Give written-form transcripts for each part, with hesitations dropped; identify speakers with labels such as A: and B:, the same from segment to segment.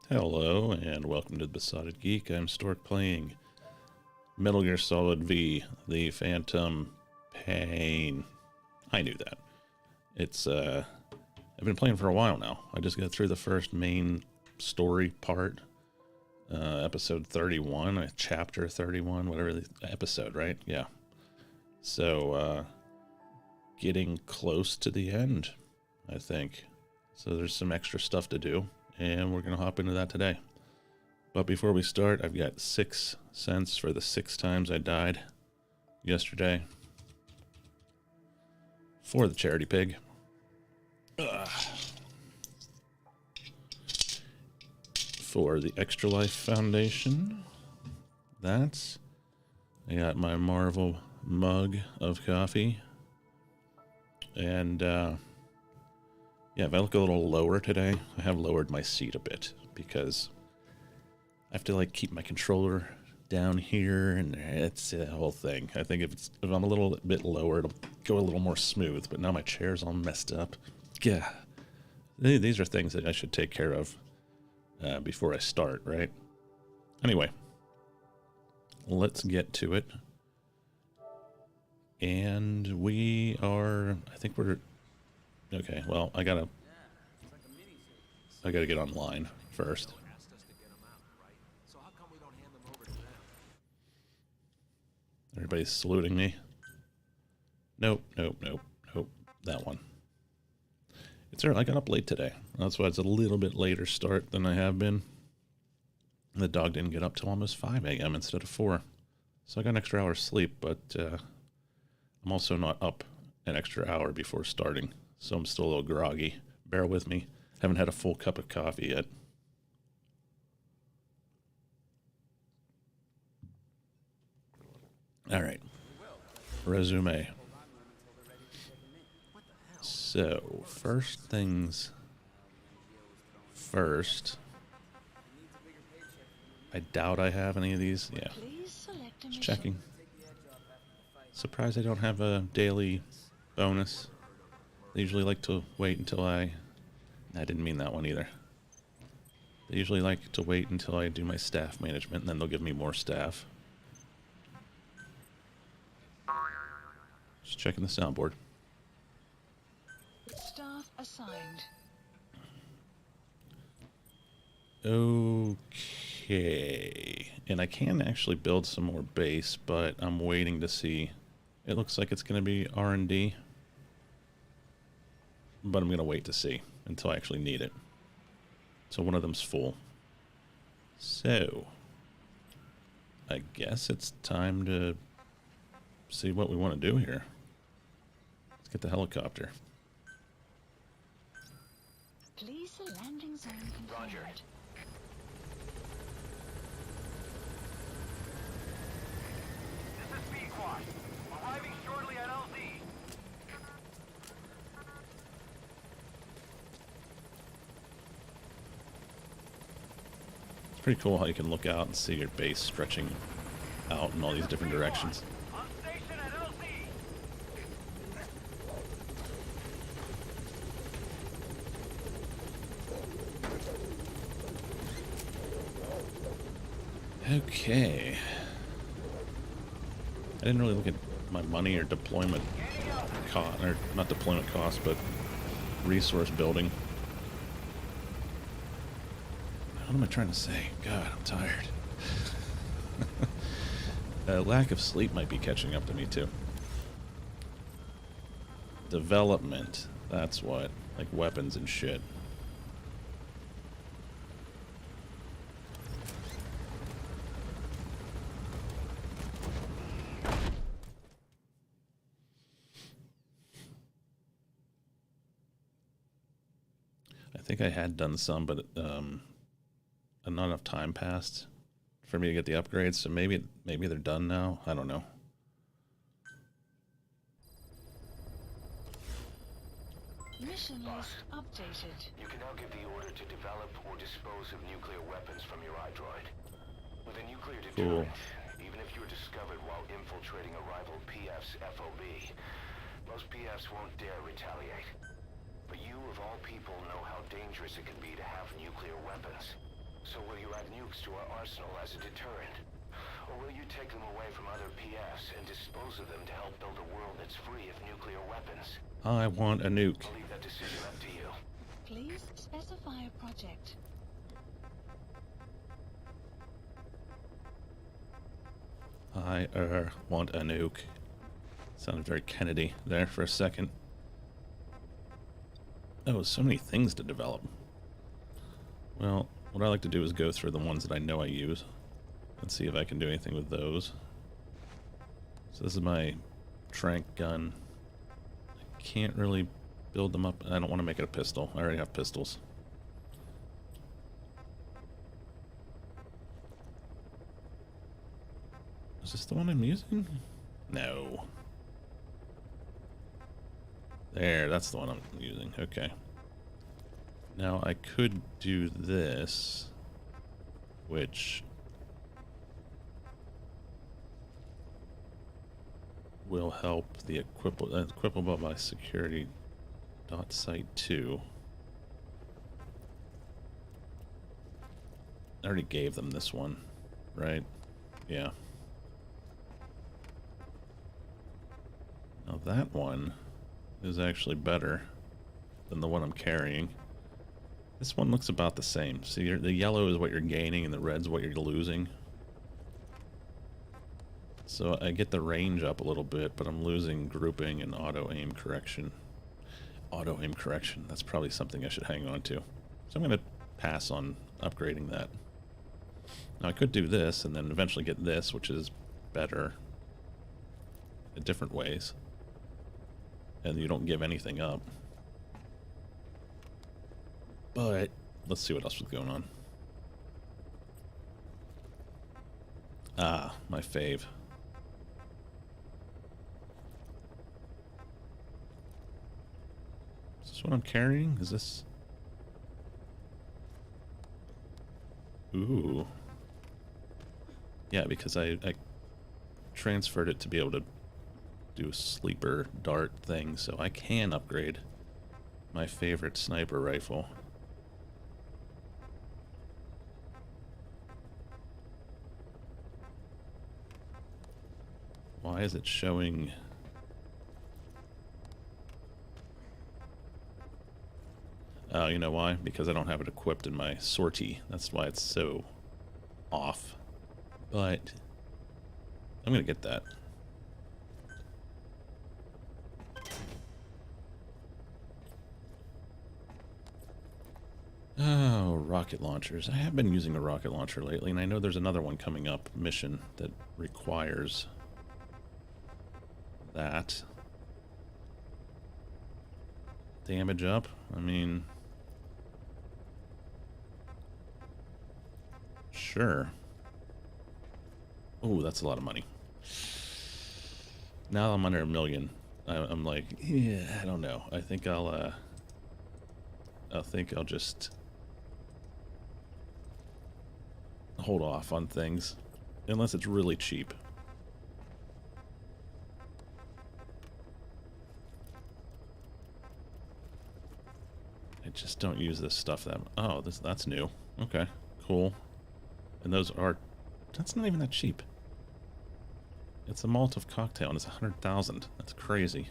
A: Hello, and welcome to the Besotted Geek. I'm Stork playing Metal Gear Solid V, The Phantom Pain. I knew that. I've been playing for a while now. I just got through the first main story part, episode 31, chapter 31, whatever the episode, right? Yeah. So, getting close to the end, I think. So there's some extra stuff to do, and we're going to hop into that today. But before we start, I've got 6 cents for the 6 times I died yesterday for the charity pig. For the Extra Life Foundation. I got my Marvel mug of coffee. And, yeah, if I look a little lower today, I have lowered my seat a bit because I have to keep my controller down here, and it's a whole thing. I think if I'm a little bit lower, it'll go a little more smooth, but now my chair's all messed up. Yeah. These are things that I should take care of before I start, right? Anyway, let's get to it. And okay, well, I gotta get online first. Everybody's saluting me. Nope. That one. It's early. I got up late today. That's why it's a little bit later start than I have been. The dog didn't get up till almost 5 a.m. instead of 4. So I got an extra hour of sleep, but I'm also not up an extra hour before starting. So I'm still a little groggy. Bear with me. Haven't had a full cup of coffee yet. All right. Resume. So, first things first. I doubt I have any of these. Yeah. Just checking. Surprised I don't have a daily bonus. They usually like to wait until I didn't mean that one either. They usually like to wait until I do my staff management, and then they'll give me more staff. Just checking the soundboard.
B: Staff assigned.
A: Okay. And I can actually build some more base, but I'm waiting to see. It looks like it's going to be R&D. But I'm going to wait to see until I actually need it. So one of them's full. So, I guess it's time to see what we want to do here. Let's get the helicopter.
B: Please the landing zone confirmed.
C: Roger. This is Speedquad. Arriving shortly at LZ.
A: It's pretty cool how you can look out and see your base stretching out in all these different directions.
C: On station at LZ.
A: Okay. I didn't really look at my money or deployment cost, or not deployment cost, but resource building. What am I trying to say? God, I'm tired. Lack of sleep might be catching up to me too. Development, that's what. Like weapons and shit. I think I had done some, but not enough time passed for me to get the upgrades, so maybe they're done now. I don't know.
B: Mission list updated.
C: You can now give the order to develop or dispose of nuclear weapons from your iDroid. With a nuclear deterrent, even if you are discovered while infiltrating a rival PF's FOB, most PFs won't dare retaliate. But you, of all people, know how dangerous it can be to have nuclear weapons. So will you add nukes to our arsenal as a deterrent? Or will you take them away from other PFs and dispose of them to help build a world that's free of nuclear weapons?
A: I want a nuke.
C: I'll leave that decision up to you.
B: Please specify a project.
A: I want a nuke. Sounded very Kennedy there for a second. Oh, so many things to develop. Well, what I like to do is go through the ones that I know I use and see if I can do anything with those. So this is my trank gun. I can't really build them up. I don't want to make it a pistol. I already have pistols. Is this the one I'm using? No. There, that's the one I'm using. Okay. Now I could do this, which will help the equipable by security dot site 2. I already gave them this one, right? Yeah. Now that one is actually better than the one I'm carrying. This one looks about the same. See, the yellow is what you're gaining and the red's what you're losing. So I get the range up a little bit, but I'm losing grouping and auto aim correction. Auto aim correction, that's probably something I should hang on to. So I'm going to pass on upgrading that. Now I could do this and then eventually get this, which is better in different ways. And you don't give anything up. But let's see what else was going on. Ah, my fave. Is this what I'm carrying? Is this... Ooh. Yeah, because I transferred it to be able to do a sleeper dart thing, so I can upgrade my favorite sniper rifle. Why is it showing... Oh, you know why? Because I don't have it equipped in my sortie. That's why it's so off. But I'm gonna get that. Oh, rocket launchers. I have been using a rocket launcher lately, and I know there's another one coming up, mission, that requires that. Damage up? I mean... Sure. Oh, that's a lot of money. Now I'm under $1 million. I'm like, yeah, I don't know. I think I'll just hold off on things unless it's really cheap. I just don't use this stuff that... Oh, that's new. Okay, cool. And those are... That's not even that cheap. It's a Molotov cocktail and it's 100,000. That's crazy.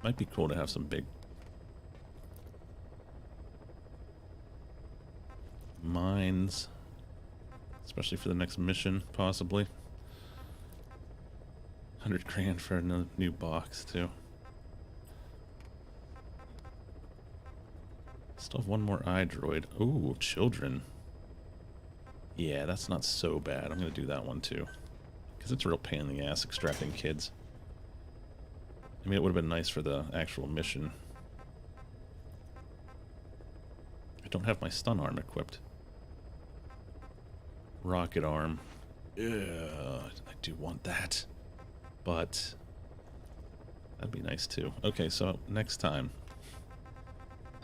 A: Might be cool to have some big mines, especially for the next mission, possibly. 100 grand for a new box, too. Still have one more iDroid. Ooh, children. Yeah, that's not so bad. I'm going to do that one, too. Because it's a real pain in the ass extracting kids. I mean, it would have been nice for the actual mission. I don't have my stun arm equipped. Rocket arm. Yeah, I do want that. But that'd be nice too. Okay, so next time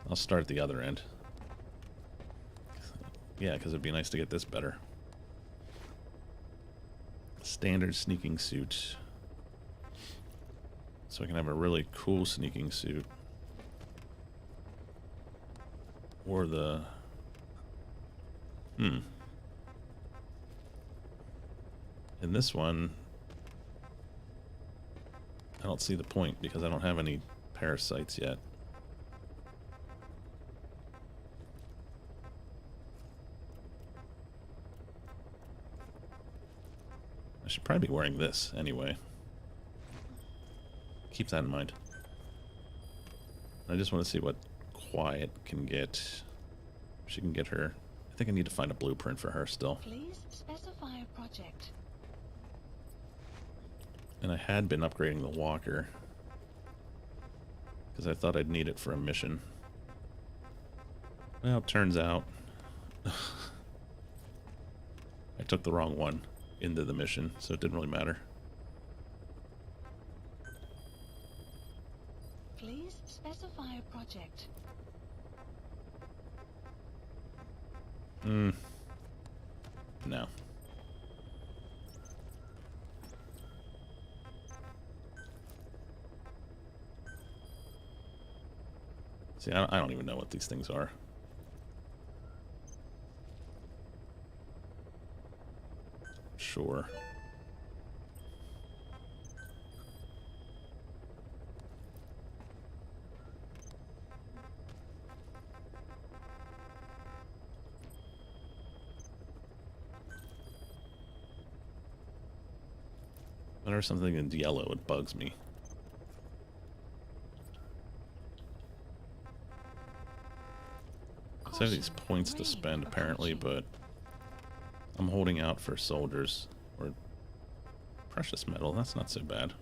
A: I'll start at the other end. Yeah, because it'd be nice to get this better. Standard sneaking suit. So I can have a really cool sneaking suit. Or the... In this one, I don't see the point because I don't have any parasites yet. I should probably be wearing this anyway. Keep that in mind. I just want to see what Quiet can get. She can get her. I think I need to find a blueprint for her still.
B: Please specify a project.
A: And I had been upgrading the walker because I thought I'd need it for a mission. Well, it turns out I took the wrong one into the mission, so it didn't really matter.
B: Please specify a project.
A: No. See, I don't even know what these things are. Sure. Whenever something in yellow, it bugs me. I have these points to spend apparently, but I'm holding out for soldiers or precious metal. That's not so bad.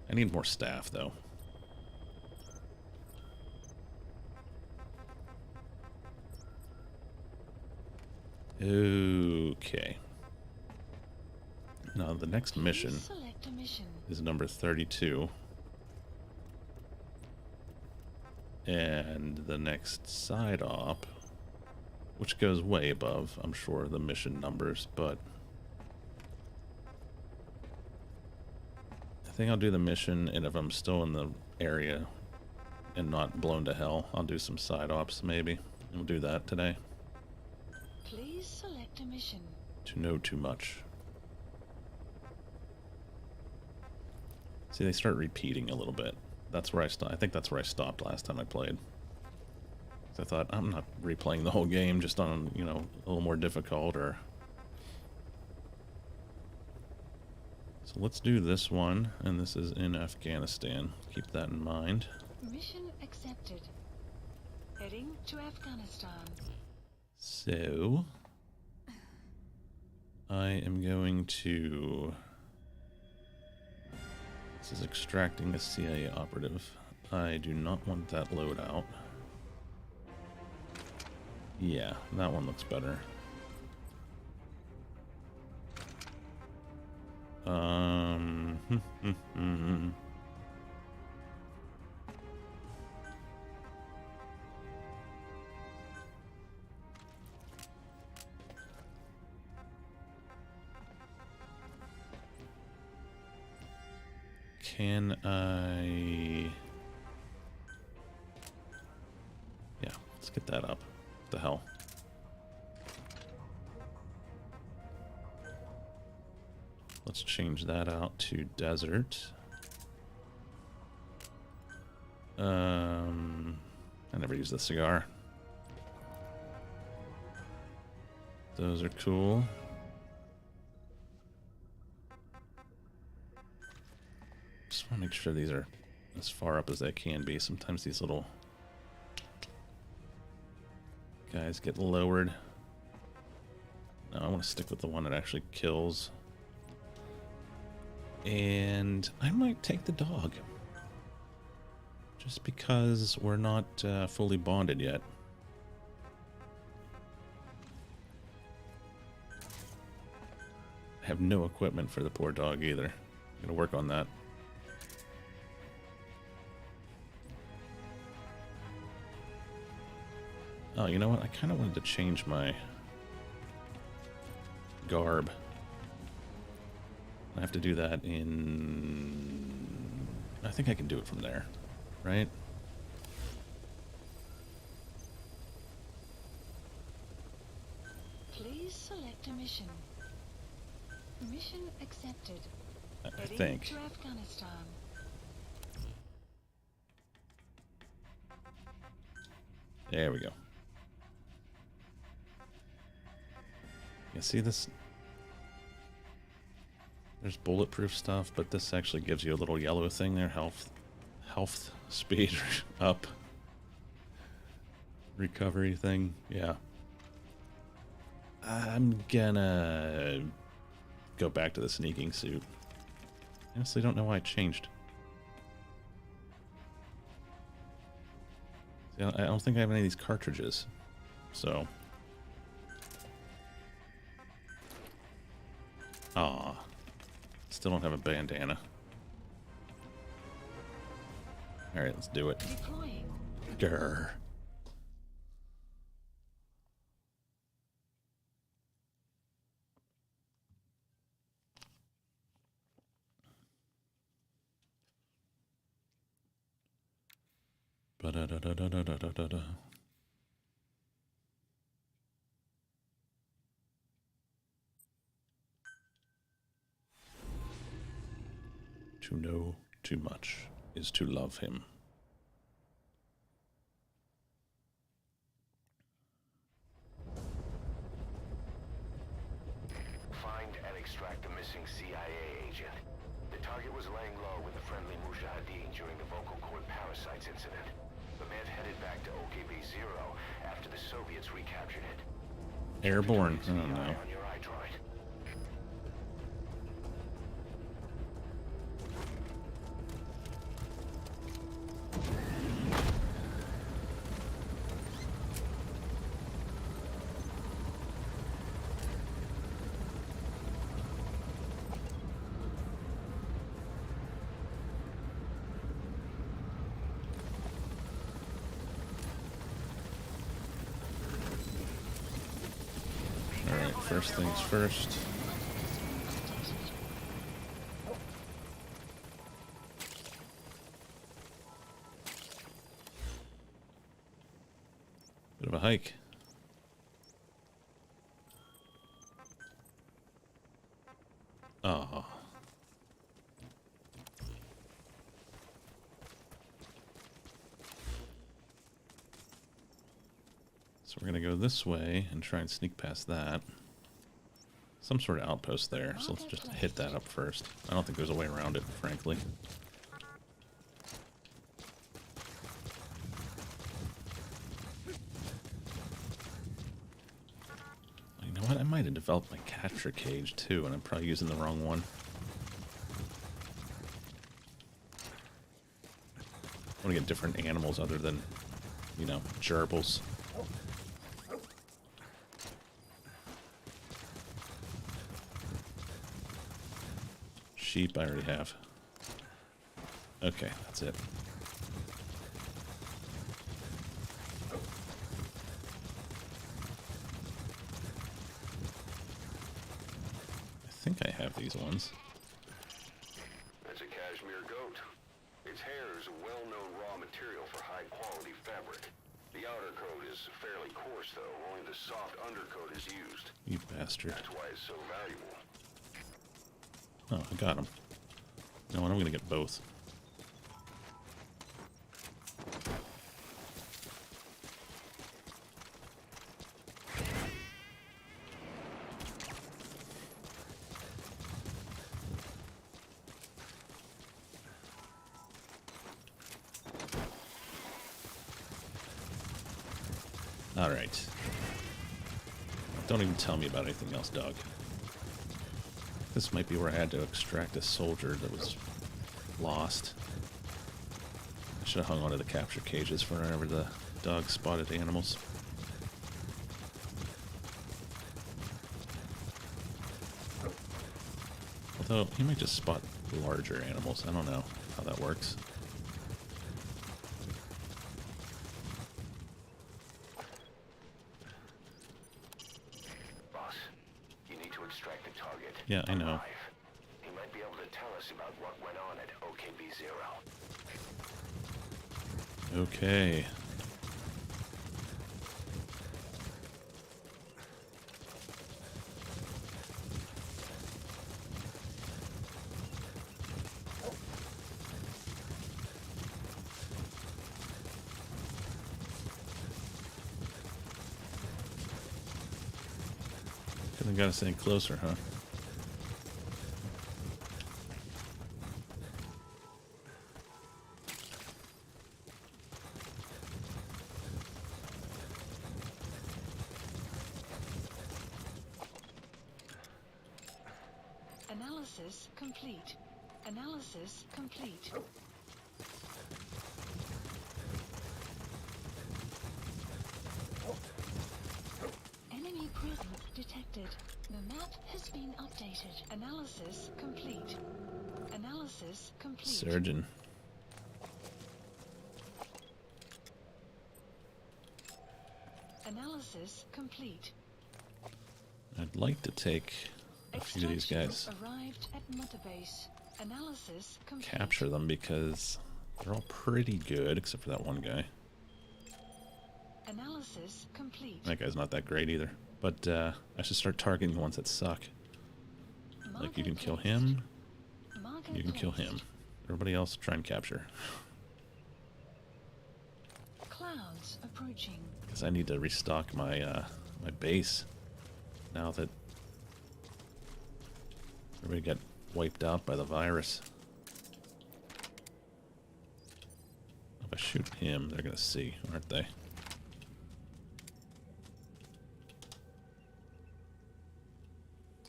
A: I need more staff though. Okay. Now the next mission is number 32. And the next side op, which goes way above, I'm sure, the mission numbers, but I think I'll do the mission, and if I'm still in the area and not blown to hell, I'll do some side ops maybe. And we'll do that today.
B: Please select a mission.
A: To know too much. See, they start repeating a little bit. That's where I stopped. I think that's where I stopped last time I played. So I thought, I'm not replaying the whole game just on, you know, a little more difficult or... So let's do this one, and this is in Afghanistan. Keep that in mind.
B: Mission accepted. Heading to Afghanistan.
A: So... I am going to... This is extracting a CIA operative. I do not want that loadout. Yeah, that one looks better. Can I... Yeah, let's get that up. What the hell? Let's change that out to desert. I never use the cigar. Those are cool. Just want to make sure these are as far up as they can be. Sometimes these little guys get lowered. No, I want to stick with the one that actually kills. And I might take the dog. Just because we're not fully bonded yet. I have no equipment for the poor dog either. I'm gonna work on that. Oh, you know what? I kind of wanted to change my garb. I have to do that in... I think I can do it from there, right?
B: Please select a mission. Mission accepted.
A: I
B: Heading
A: think.
B: to Afghanistan.
A: There we go. You see this? There's bulletproof stuff, but this actually gives you a little yellow thing there. Health speed up. Recovery thing. Yeah. I'm gonna go back to the sneaking suit. I honestly don't know why I changed. See, I don't think I have any of these cartridges. So. Aw. Still don't have a bandana. Alright, let's do it.
B: Deploying.
A: Grr. Ba-da-da-da-da-da-da-da-da. To know too much is to love him.
C: Find and extract the missing CIA agent. The target was laying low with the friendly Mujahideen during the vocal cord parasites incident. The man headed back to OKB-0 after the Soviets recaptured it.
A: Airborne.
C: Keep
A: Oh
C: an eye
A: no.
C: on your iDroid.
A: Alright, first things first. Bit of a hike. Oh. So we're gonna go this way and try and sneak past that. Some sort of outpost there, so let's just hit that up first. I don't think there's a way around it, frankly. You know what? I might have developed my capture cage too, and I'm probably using the wrong one. I want to get different animals other than, you know, gerbils. Sheep I already have. Okay, that's it. I think I have these ones.
C: That's a cashmere goat. Its hair is a well-known raw material for high-quality fabric. The outer coat is fairly coarse, though. Only the soft undercoat is used.
A: You bastard.
C: That's why it's so valuable.
A: Oh, I got them. No, I'm gonna get both. All right. Don't even tell me about anything else, dog. This might be where I had to extract a soldier that was lost. I should have hung onto the capture cages for whenever the dog spotted animals. Although, he might just spot larger animals. I don't know how that works. Yeah, I know.
C: alive. He might be able to tell us about what went on at OKB-0.
A: Okay. I gotta stay closer, huh?
B: Analysis complete. Analysis complete. Enemy presence detected. The map has been updated. Analysis complete. Analysis complete.
A: Surgeon.
B: Analysis complete.
A: I'd like to take a few of these guys,
B: Arrived at Mother Base. Analysis complete.
A: capture them because they're all pretty good, except for that one guy.
B: Analysis complete.
A: That guy's not that great either. But I should start targeting the ones that suck. Like you can kill him, you can kill him. Everybody else try and capture.
B: Clouds approaching.
A: Because I need to restock my my base now that everybody got wiped out by the virus. If I shoot him, they're gonna see, aren't they?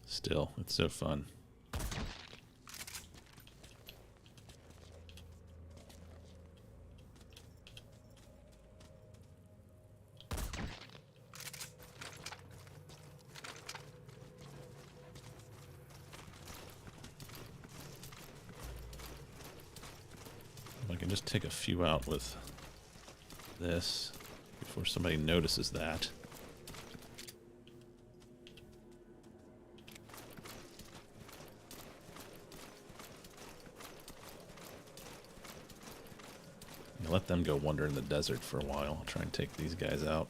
A: Still, it's so fun. I can just take a few out with this before somebody notices that. Let them go wander in the desert for a while. I'll try and take these guys out.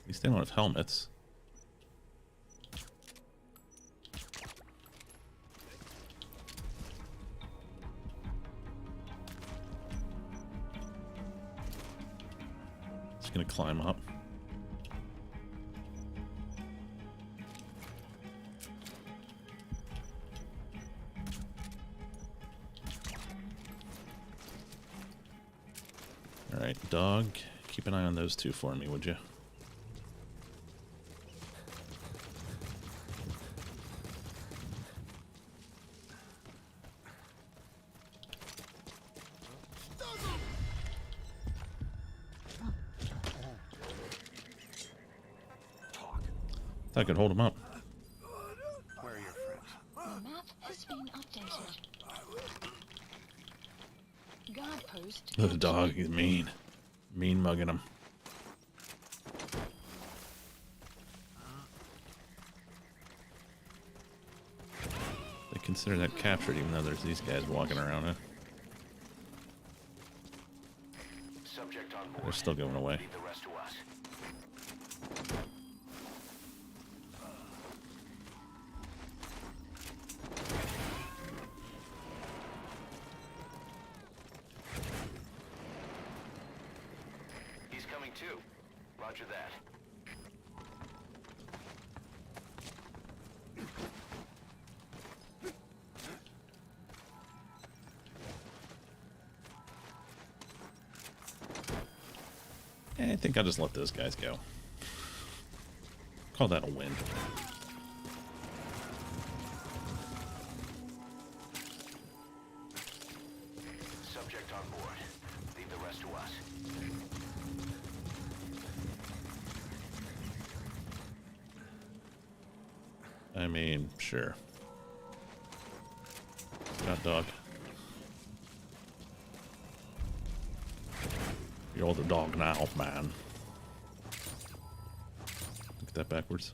A: At least they don't have helmets. Just gonna climb up. Alright, dog, keep an eye on those two for me, would you? Thought I could hold him up.
C: Where are your friends?
B: The map has been updated. Guard post.
A: The dog, he's mean. Mean mugging him. They consider that captured even though there's these guys walking around it.
C: Subject on board.
A: They're still going away.
C: Leave the rest to us. He's coming too. Roger that.
A: I think I'll just let those guys go. Call that a win.
C: Subject on board. Leave the rest to us.
A: I mean, sure. Hot dog. You're the dog now, man. that backwards.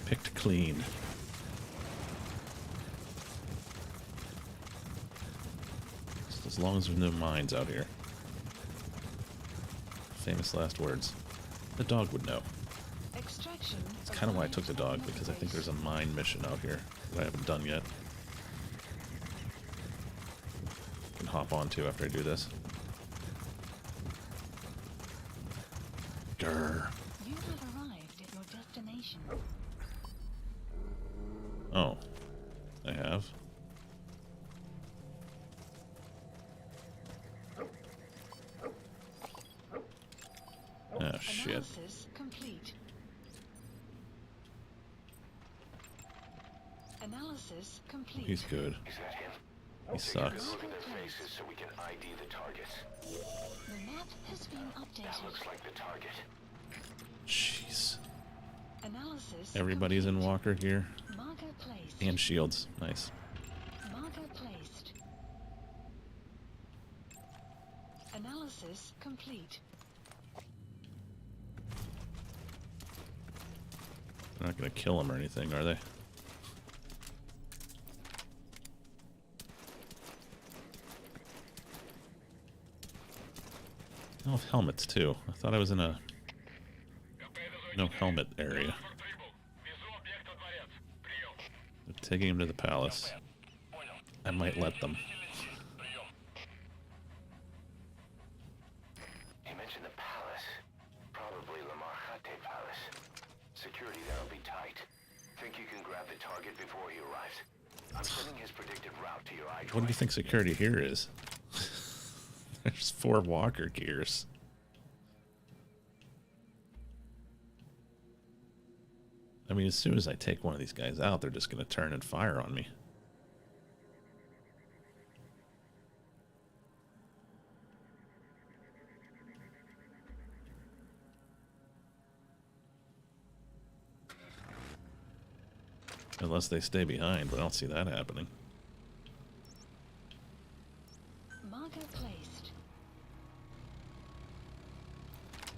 A: Picked clean. Just as long as there's no mines out here. Famous last words. The dog would know.
B: Extraction.
A: That's kind of why I took the dog, because I think there's a mine mission out here that I haven't done yet. I can hop onto after I do this. Grr.
B: You have arrived at your destination.
A: Oh, I have. Oh, shit.
B: Analysis complete. Analysis complete.
A: He's good.
C: Is that him?
A: He sucks.
C: Moving their faces so we can ID the targets.
B: The map has been
C: That
B: updated.
C: looks like the target.
A: Jeez.
B: Analysis.
A: Everybody's in Walker here.
B: Marker placed.
A: And shields. Nice.
B: Marker placed. Analysis complete.
A: They're not going to kill him or anything, are they? Oh, helmets too. I thought I was in a no helmet area. They're taking him to the palace. I might let them.
C: He mentioned the palace. Probably La Marjate Palace. Security there will be tight. Think you can grab the target before he arrives? I'm sending his predicted route to your iDroid.
A: What do you think security here is? There's 4 walker gears. I mean, as soon as I take one of these guys out, they're just going to turn and fire on me. Unless they stay behind, but I don't see that happening.
B: Marker placed.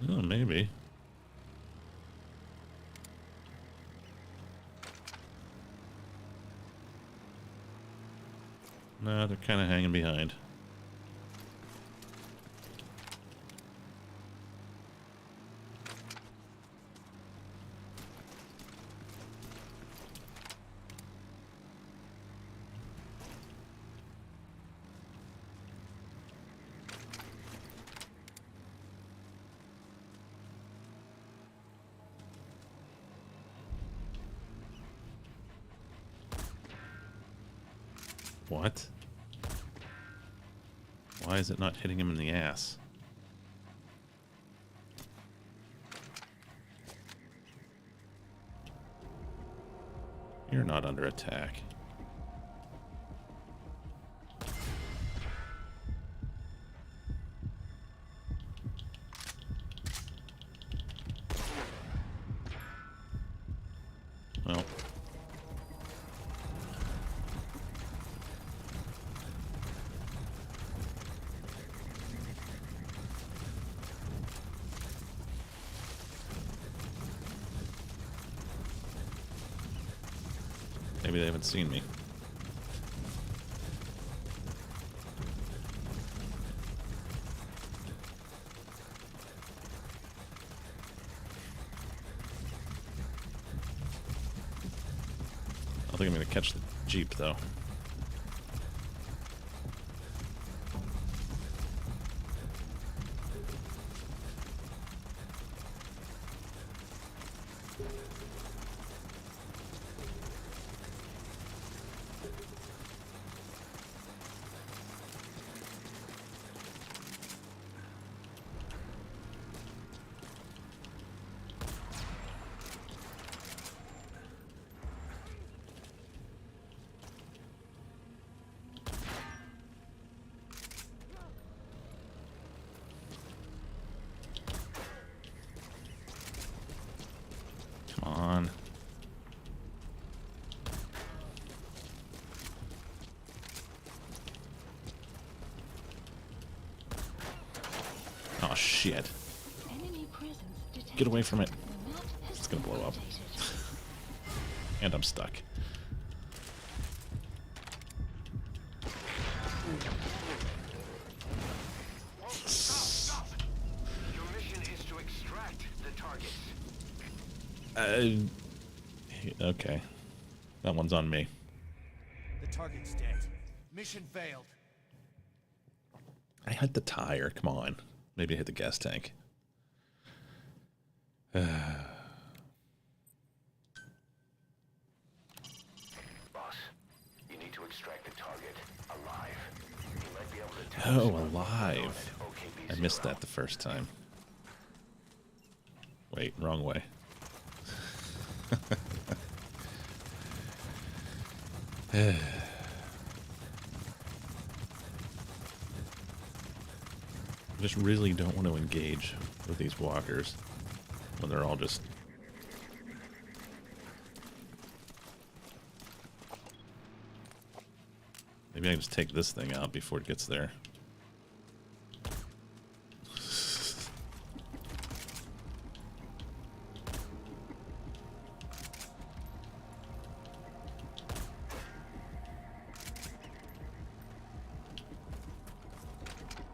A: Oh, maybe. No, they're kind of hanging behind. What? Why is it not hitting him in the ass? You're not under attack. Well. Maybe they haven't seen me. I think I'm going to catch the Jeep, though. shit.
B: Enemy presence detected.
A: Get away from it.
B: The map has
A: It's gonna
B: been
A: blow up.
B: updated.
A: And I'm stuck.
C: Stop! Your mission is to extract the targets.
A: Okay. That one's on me.
D: The target's dead. Mission failed.
A: I hit the tire. Come on. Maybe I hit the gas tank.
C: Boss, you need to extract the target alive. You might be able to tell us
A: Oh,
C: about what's going on
A: alive.
C: at
A: I missed
C: OKB-0.
A: that the first time. Wait, wrong way. I just really don't want to engage with these walkers when they're all just... Maybe I can just take this thing out before it gets there.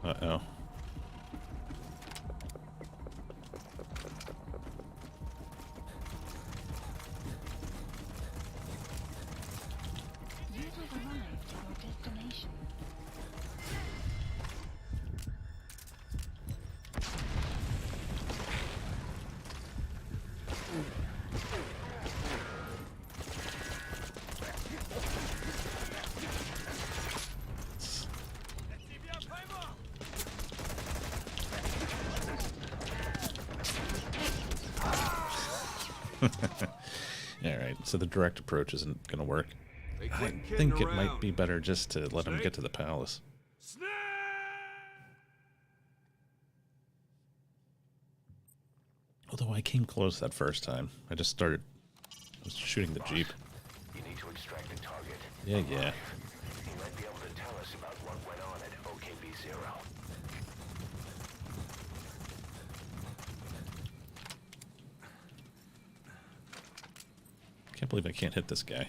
A: Uh-oh.
B: You have arrived at your destination.
A: Alright, so the direct approach isn't going to work. I think it might be better just to let him get to the palace. Although I came close that first time. I just started... I was shooting the Jeep.
C: You need to extract the target.
A: Yeah, yeah.
C: You might be able to tell us about what went on at OKB-0.
A: Can't believe I can't hit this guy.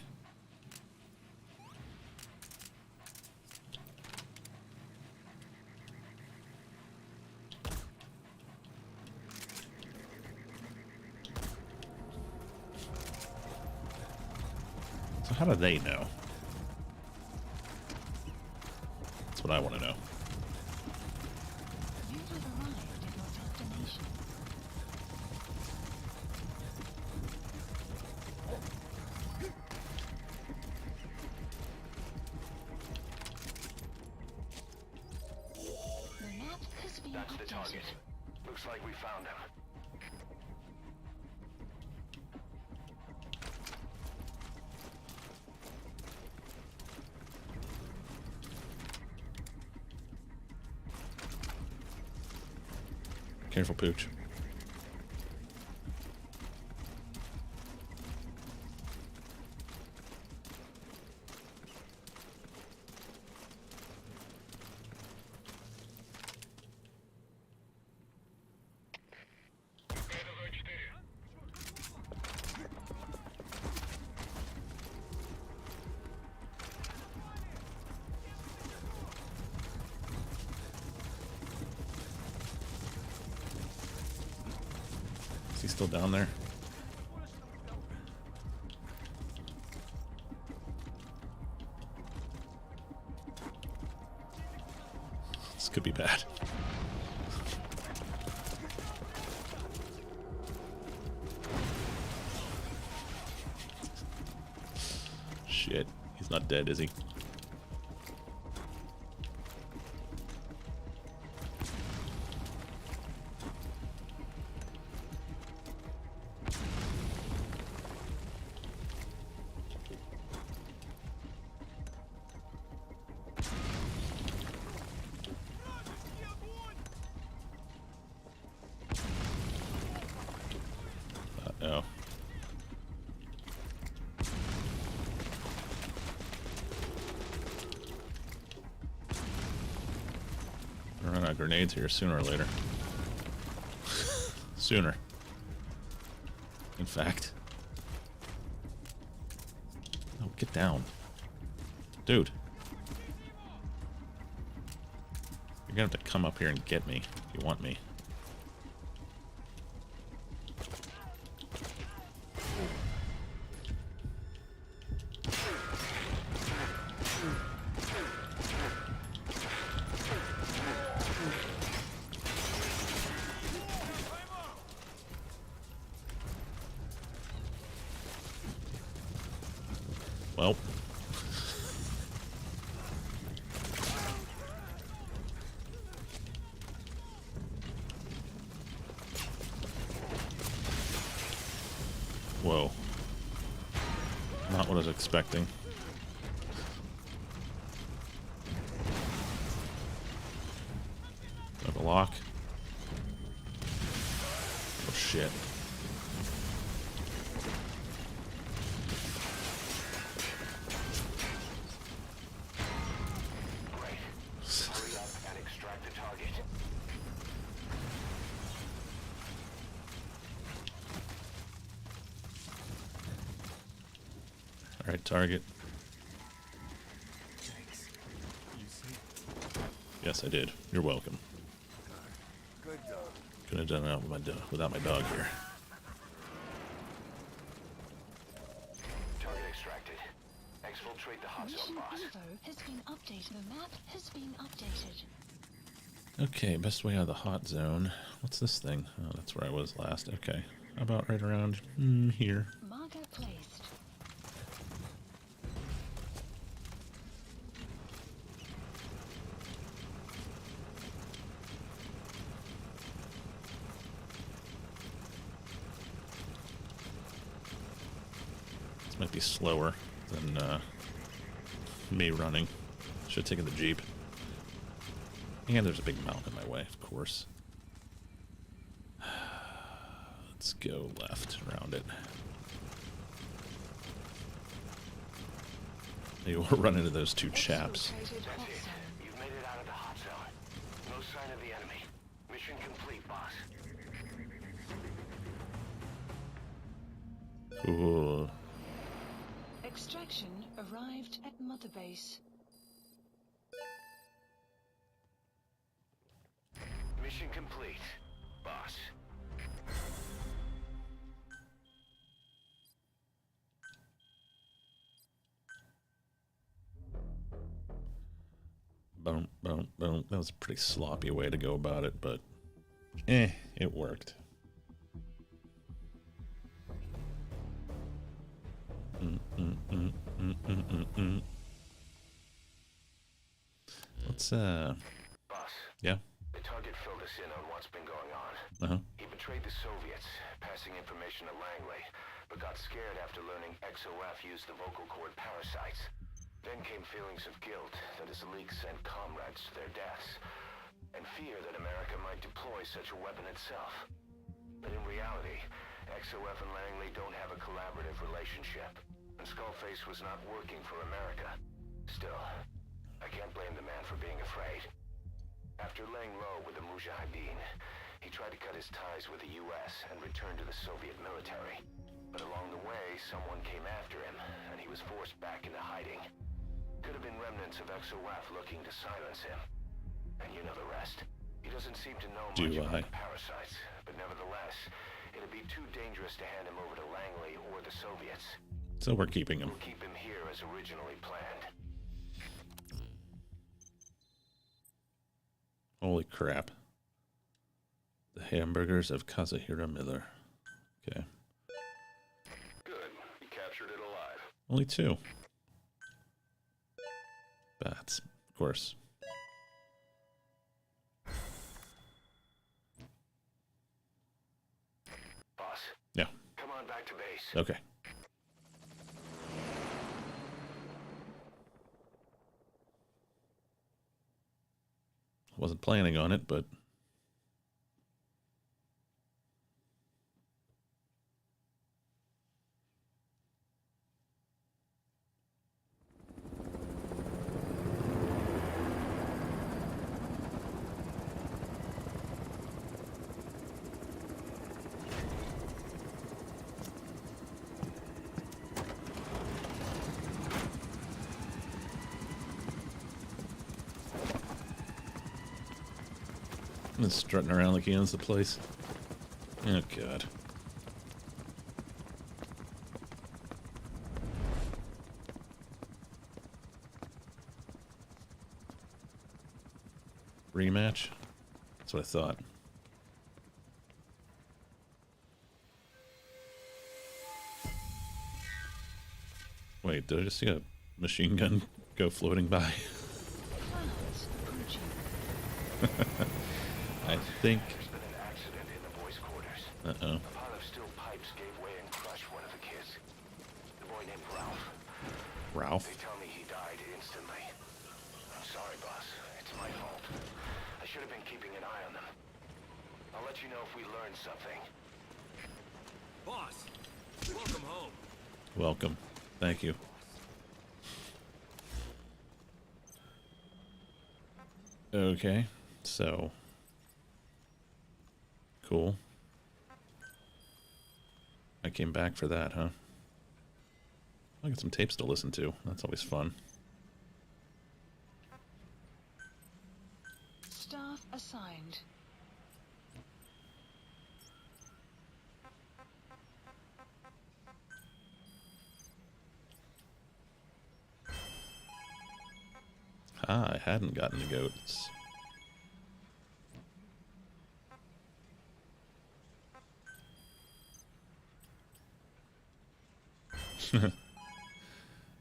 A: So how do they know? That's what I want to know.
B: You have arrived at your destination. The map has been
C: That's the
B: updated.
C: target. Looks like we found him.
A: Careful, Pooch. Is he still down there? This could be bad. Shit. He's not dead, is he? Uh-oh. Run out of grenades here sooner or later. Sooner. In fact. Oh, get down. Dude. You're gonna have to come up here and get me if you want me. Well. Whoa. Not what I was expecting. Have a lock. Oh shit. Alright, target. Yes, I did. You're welcome.
D: Good dog.
A: Couldn't have done it without my dog here.
C: Target extracted. Exfiltrate the hot zone,
B: Mission
C: boss.
B: info has been updated. The map has been updated.
A: Okay, best way out of the hot zone. What's this thing? Oh, that's where I was last. Okay. How about right around here?
B: Marker placed.
A: This might be slower than me running. Should have taken the Jeep. And there's a big mountain in my way, of course. Let's go left around it. Maybe we'll run into those two chaps.
B: Exfiltrated hot
C: That's it.
B: zone.
C: You've made it out of the hot zone. No sign of the enemy. Mission complete, boss.
A: Cool.
B: Extraction arrived at Mother Base.
C: Mission complete, boss.
A: Boom, boom, boom. That was a pretty sloppy way to go about it, but it worked. Let's
C: Boss,
A: yeah.
C: the target filled us in on what's been going on.
A: Uh-huh.
C: He betrayed the Soviets, passing information to Langley, but got scared after learning XOF used the vocal cord parasites. Then came feelings of guilt that his leak sent comrades to their deaths, and fear that America might deploy such a weapon itself. But in reality, XOF and Langley don't have a collaborative relationship, and Skullface was not working for America. Still, I can't blame the man for being afraid. After laying low with the Mujahideen, he tried to cut his ties with the US and return to the Soviet military. But along the way, someone came after him, and he was forced back into hiding. Could have been remnants of XOF looking to silence him. And you know the rest. He doesn't seem to know much about the parasites, but nevertheless, it'd be too dangerous to hand him over to Langley or the Soviets.
A: So we're keeping him.
C: We'll keep him here as originally planned.
A: Holy crap. The hamburgers of Kazuhira Miller. Okay.
C: Good. You captured it alive.
A: Only 2. Bats, of course.
C: Boss.
A: Yeah.
C: Come on back to base.
A: Okay. Wasn't planning on it, but And strutting around like he owns the place. Oh, God. Rematch? That's what I thought. Wait, did I just see a machine gun go floating by?
B: Clouds approaching.
A: I think...
C: There's been an accident in the boys' quarters.
A: Uh-oh.
C: A pile of steel pipes gave way and crushed one of the kids. The boy named Ralph.
A: Ralph?
C: They tell me he died instantly. I'm sorry, boss. It's my fault. I should have been keeping an eye on them. I'll let you know if we learn something.
D: Boss, welcome home.
A: Welcome. Thank you. Okay, so... Cool. I came back for that, huh? I got some tapes to listen to. That's always fun.
B: Staff assigned.
A: Ah, I hadn't gotten the goats.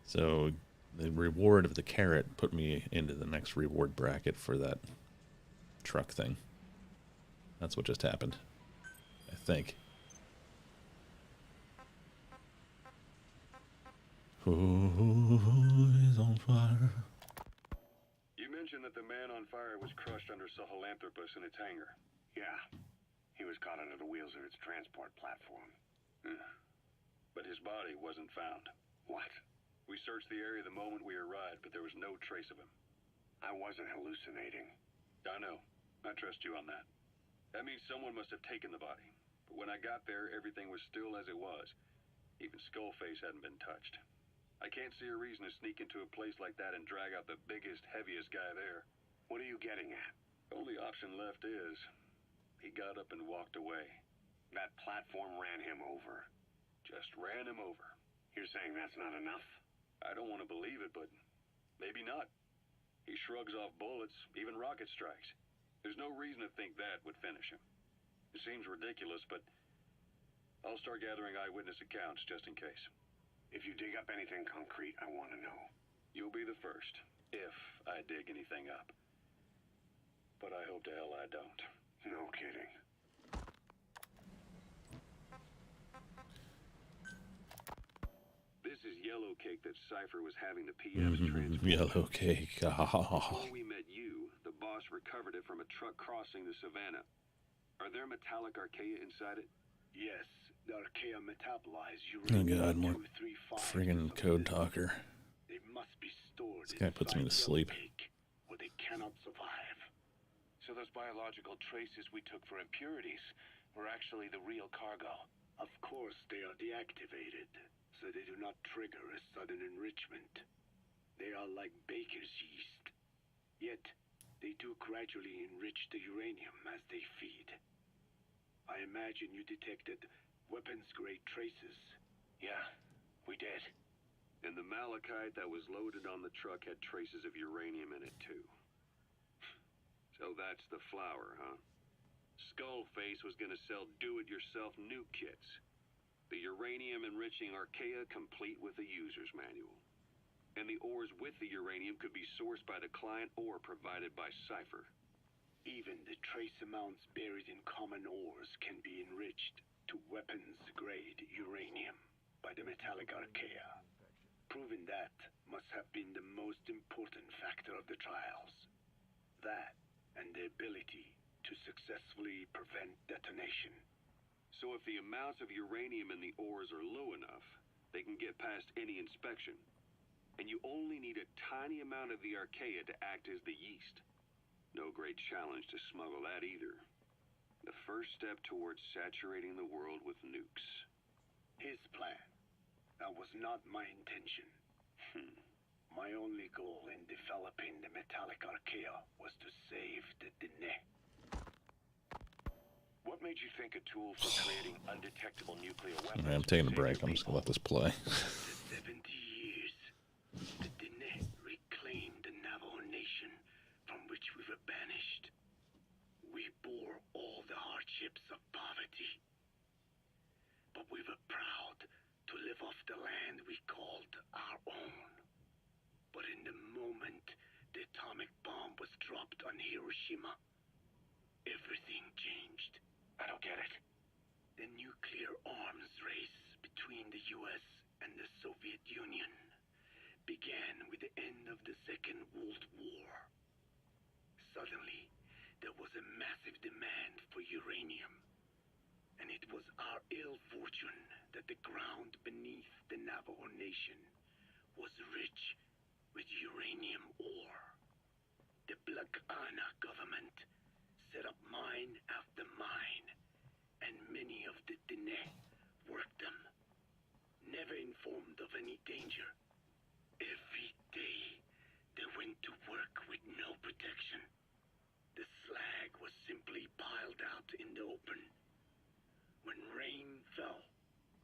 A: So, the reward of the carrot put me into the next reward bracket for that truck thing. That's what just happened, I think. Who is on fire?
E: You mentioned that the man on fire was crushed under Sahelanthropus in its hangar.
F: Yeah. He was caught under the wheels of its transport platform.
E: But his body wasn't found.
F: What?
E: We searched the area the moment we arrived, but there was no trace of him.
F: I wasn't hallucinating.
E: I know. I trust you on that. That means someone must have taken the body. But when I got there, everything was still as it was. Even Skullface hadn't been touched. I can't see a reason to sneak into a place like that and drag out the biggest, heaviest guy there.
F: What are you getting at?
E: The only option left is... he got up and walked away.
F: That platform ran him over.
E: Just ran him over.
F: You're saying that's not enough?
E: I don't want to believe it, but maybe not. He shrugs off bullets, even rocket strikes. There's no reason to think that would finish him. It seems ridiculous, but I'll start gathering eyewitness accounts just in case.
F: If you dig up anything concrete, I want to know.
E: You'll be the first, if I dig anything up. But I hope to hell I don't.
F: No kidding.
E: This is yellow cake that Cypher was having the PFs transport.
A: Yellow cake.
E: Before we met you, the boss recovered it from a truck crossing the savannah. Are there metallic archaea inside it?
F: Yes, the archaea metabolize
A: Oh god,
F: uranium
A: more
F: 235
A: friggin' code talker.
F: They must be stored.
A: This guy puts me to
F: inside
A: sleep.
F: yellow cake, where they cannot survive.
G: So those biological traces we took for impurities were actually the real cargo.
F: Of course, they are deactivated, so they do not trigger a sudden enrichment. They are like baker's yeast. Yet, they do gradually enrich the uranium as they feed. I imagine you detected weapons-grade traces.
G: Yeah, we did.
E: And the malachite that was loaded on the truck had traces of uranium in it, too. So that's the flower, huh? Skullface was gonna sell do-it-yourself nuke kits. The uranium-enriching archaea complete with a user's manual. And the ores with the uranium could be sourced by the client or provided by Cypher.
F: Even the trace amounts buried in common ores can be enriched to weapons-grade uranium by the metallic archaea. Proving that must have been the most important factor of the trials. That and the ability to successfully prevent detonation.
E: So if the amounts of uranium in the ores are low enough, they can get past any inspection. And you only need a tiny amount of the archaea to act as the yeast. No great challenge to smuggle that either. The first step towards saturating the world with nukes.
F: His plan. That was not my intention. My only goal in developing the metallic archaea was to save the Dene.
G: What made you think a tool for creating undetectable nuclear weapons?
A: Alright, I'm taking a break. I'm just gonna let this play.
F: After 70 years, the Diné reclaimed the Navajo nation from which we were banished. We bore all the hardships of poverty, but we were proud to live off the land we called our own. But in the moment the atomic bomb was dropped on Hiroshima, everything changed.
G: I don't get it.
F: The nuclear arms race between the US and the Soviet Union began with the end of the Second World War. Suddenly, there was a massive demand for uranium, and it was our ill fortune that the ground beneath the Navajo Nation was rich with uranium ore. The Black Ana government set up mine after mine, and many of the Diné worked them, never informed of any danger. Every day, they went to work with no protection. The slag was simply piled out in the open. When rain fell,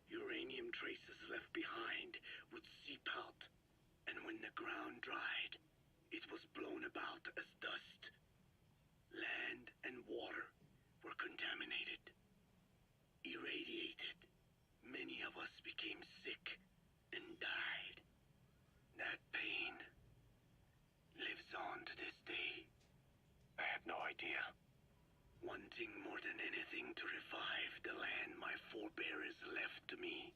F: uranium traces left behind would seep out, and when the ground dried, it was blown about as dust. Land and water were contaminated, irradiated. Many of us became sick and died. That pain lives on to this day.
G: I had no idea.
F: Wanting more than anything to revive the land my forebears left to me,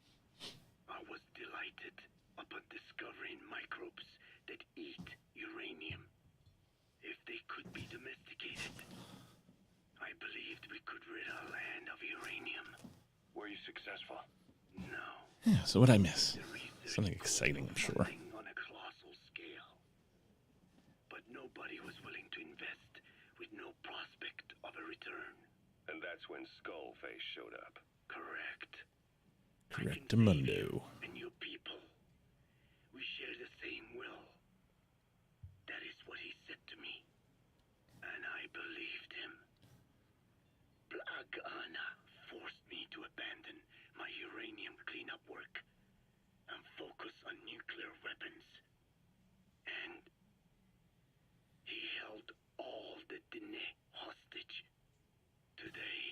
F: I was delighted upon discovering microbes that eat uranium. If they could be domesticated, I believed we could rid our land of uranium.
G: Were you successful?
F: No.
A: Yeah, so what'd I miss?
F: The research
A: Something exciting, I'm sure.
F: funding on a colossal scale. But nobody was willing to invest with no prospect of a return.
G: And that's when Skullface showed up.
F: Correct.
A: Correctamundo.
F: And your people. We share the same will. That is what he said to me. And I believed him. Black Ana forced me to abandon my uranium cleanup work and focus on nuclear weapons. And he held all the Diné hostage. Today,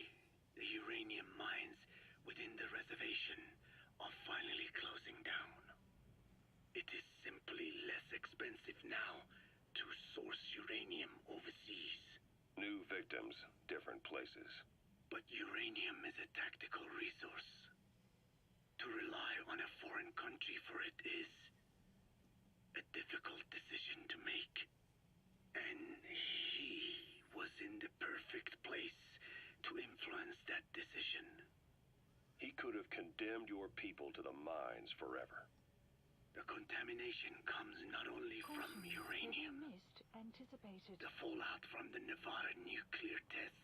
F: the uranium mines within the reservation are finally closing down. It is simply less expensive now to source uranium overseas.
G: New victims, different places.
F: But uranium is a tactical resource. To rely on a foreign country for it is a difficult decision to make. And he was in the perfect place to influence that decision.
G: He could have condemned your people to the mines forever.
F: The contamination comes not only from uranium.
B: Missed anticipated.
F: The fallout from the Nevada nuclear tests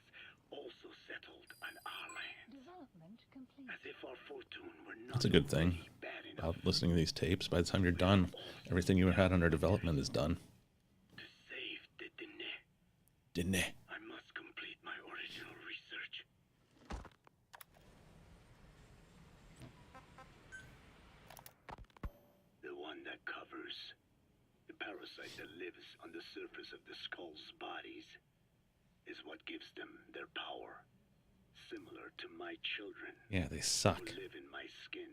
F: also settled on our land.
B: Development complete.
F: As if our fortune were not
A: That's a good thing
F: already bad enough.
A: about listening to these tapes. By the time you're done, everything you had under development is done.
F: To save the Diné,
A: Didn't it?
F: I must complete my original research. The one that covers the parasite that lives on the surface of the skull's bodies is what gives them their power, similar to my children
A: Yeah, they suck.
F: who live in my skin.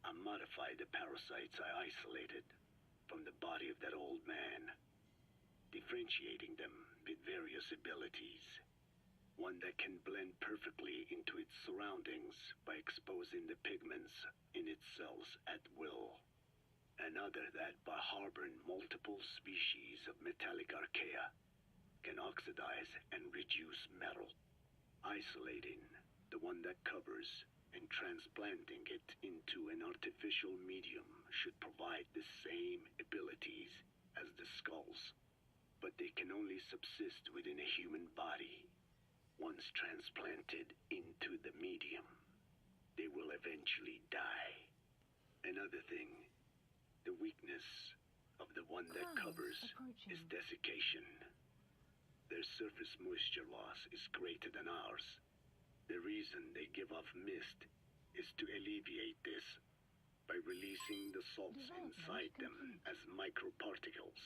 F: I modified the parasites I isolated from the body of that old man, differentiating them with various abilities. One that can blend perfectly into its surroundings by exposing the pigments in its cells at will. Another that, by harboring multiple species of metallic archaea, can oxidize and reduce metal. Isolating the one that covers and transplanting it into an artificial medium should provide the same abilities as the skulls, but they can only subsist within a human body. Once transplanted into the medium, they will eventually die. Another thing, the weakness of the one that covers is desiccation. Their surface moisture loss is greater than ours. The reason they give off mist is to alleviate this by releasing the salts inside them as microparticles.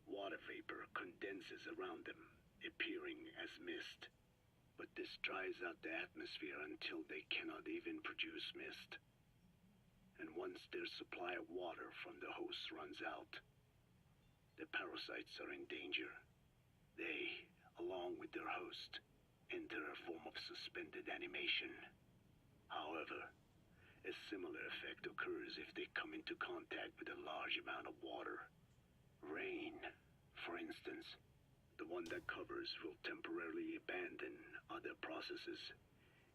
F: Water vapor condenses around them, appearing as mist. But this dries out the atmosphere until they cannot even produce mist. And once their supply of water from the host runs out, the parasites are in danger. They, along with their host, enter a form of suspended animation. However, a similar effect occurs if they come into contact with a large amount of water. Rain, for instance, the one that covers will temporarily abandon other processes